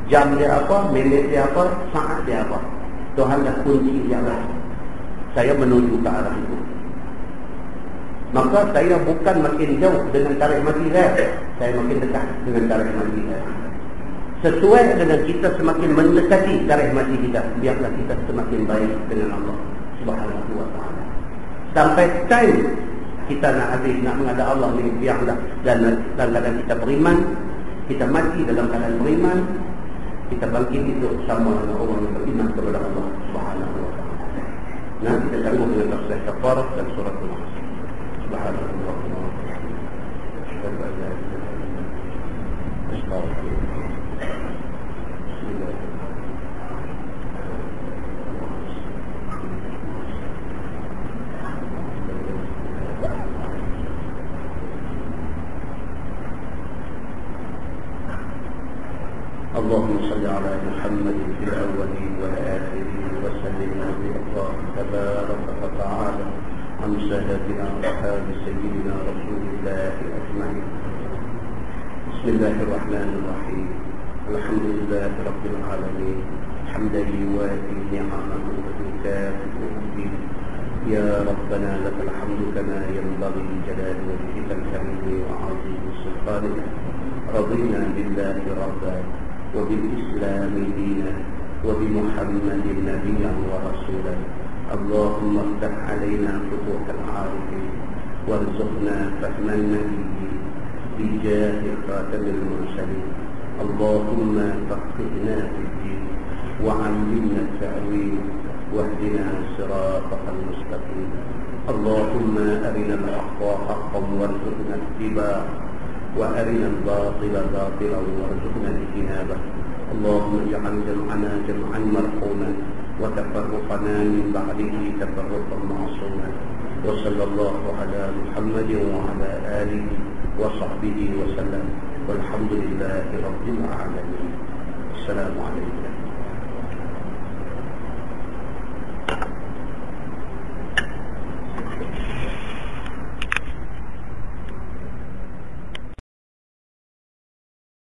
jam dia apa, minit dia apa, saat dia apa. Tuhan dah kunci dia lah. Saya menuju ke arah itu. Maka saya bukan makin jauh dengan tarikh mati saya makin dekat dengan tarikh mati saya. Sesuai dengan kita semakin mendekati tarikh mati kita, biarlah kita semakin baik dengan Allah Subhanahu wa ta'ala. Sampai time kita nak habis, nak menghadap Allah ni, biarlah dalam keadaan kita beriman, kita mati dalam keadaan beriman, kita bangkit hidup sama dengan orang yang beriman kepada Allah Subhanahu wa ta'ala. Nah, kita sambung dengan tafsir kafarah dan surah Al-Nas. Subhanallah. اللهم صل على محمد في الأولين والآخرين وسلم الله تبارك وتعالى عن سادتنا أصحاب سيدنا رسول الله أجمعين. بسم الله الرحمن الرحيم. الحمد لله رب العالمين حمدا يوافي نعمه ويكافئ به. يا ربنا لك الحمد كما ينبغي لجلال وجهك الكريم وعظيم سلطانك. رضينا بالله ربا وبالإسلام دينا وبمحمد نبيا ورسولا. اللهم افتح علينا فتوح العارفين وارزقنا فهم النبي بجاه خاتم المرسلين. اللهم فقهنا في الدين وعلمنا التأويل واهدنا صراطك المستقيم. اللهم أرنا الحق حقا وارزقنا اتباعه وأرنا الباطل باطلا وارزقنا اجتنابه. اللهم اجعل جمعنا جمعا مرحوما وتفرقنا من بعده تفرقا معصوما. وصلى الله على محمد وعلى آله وصحبه وسلم والحمد لله رب العالمين. السلام عليكم.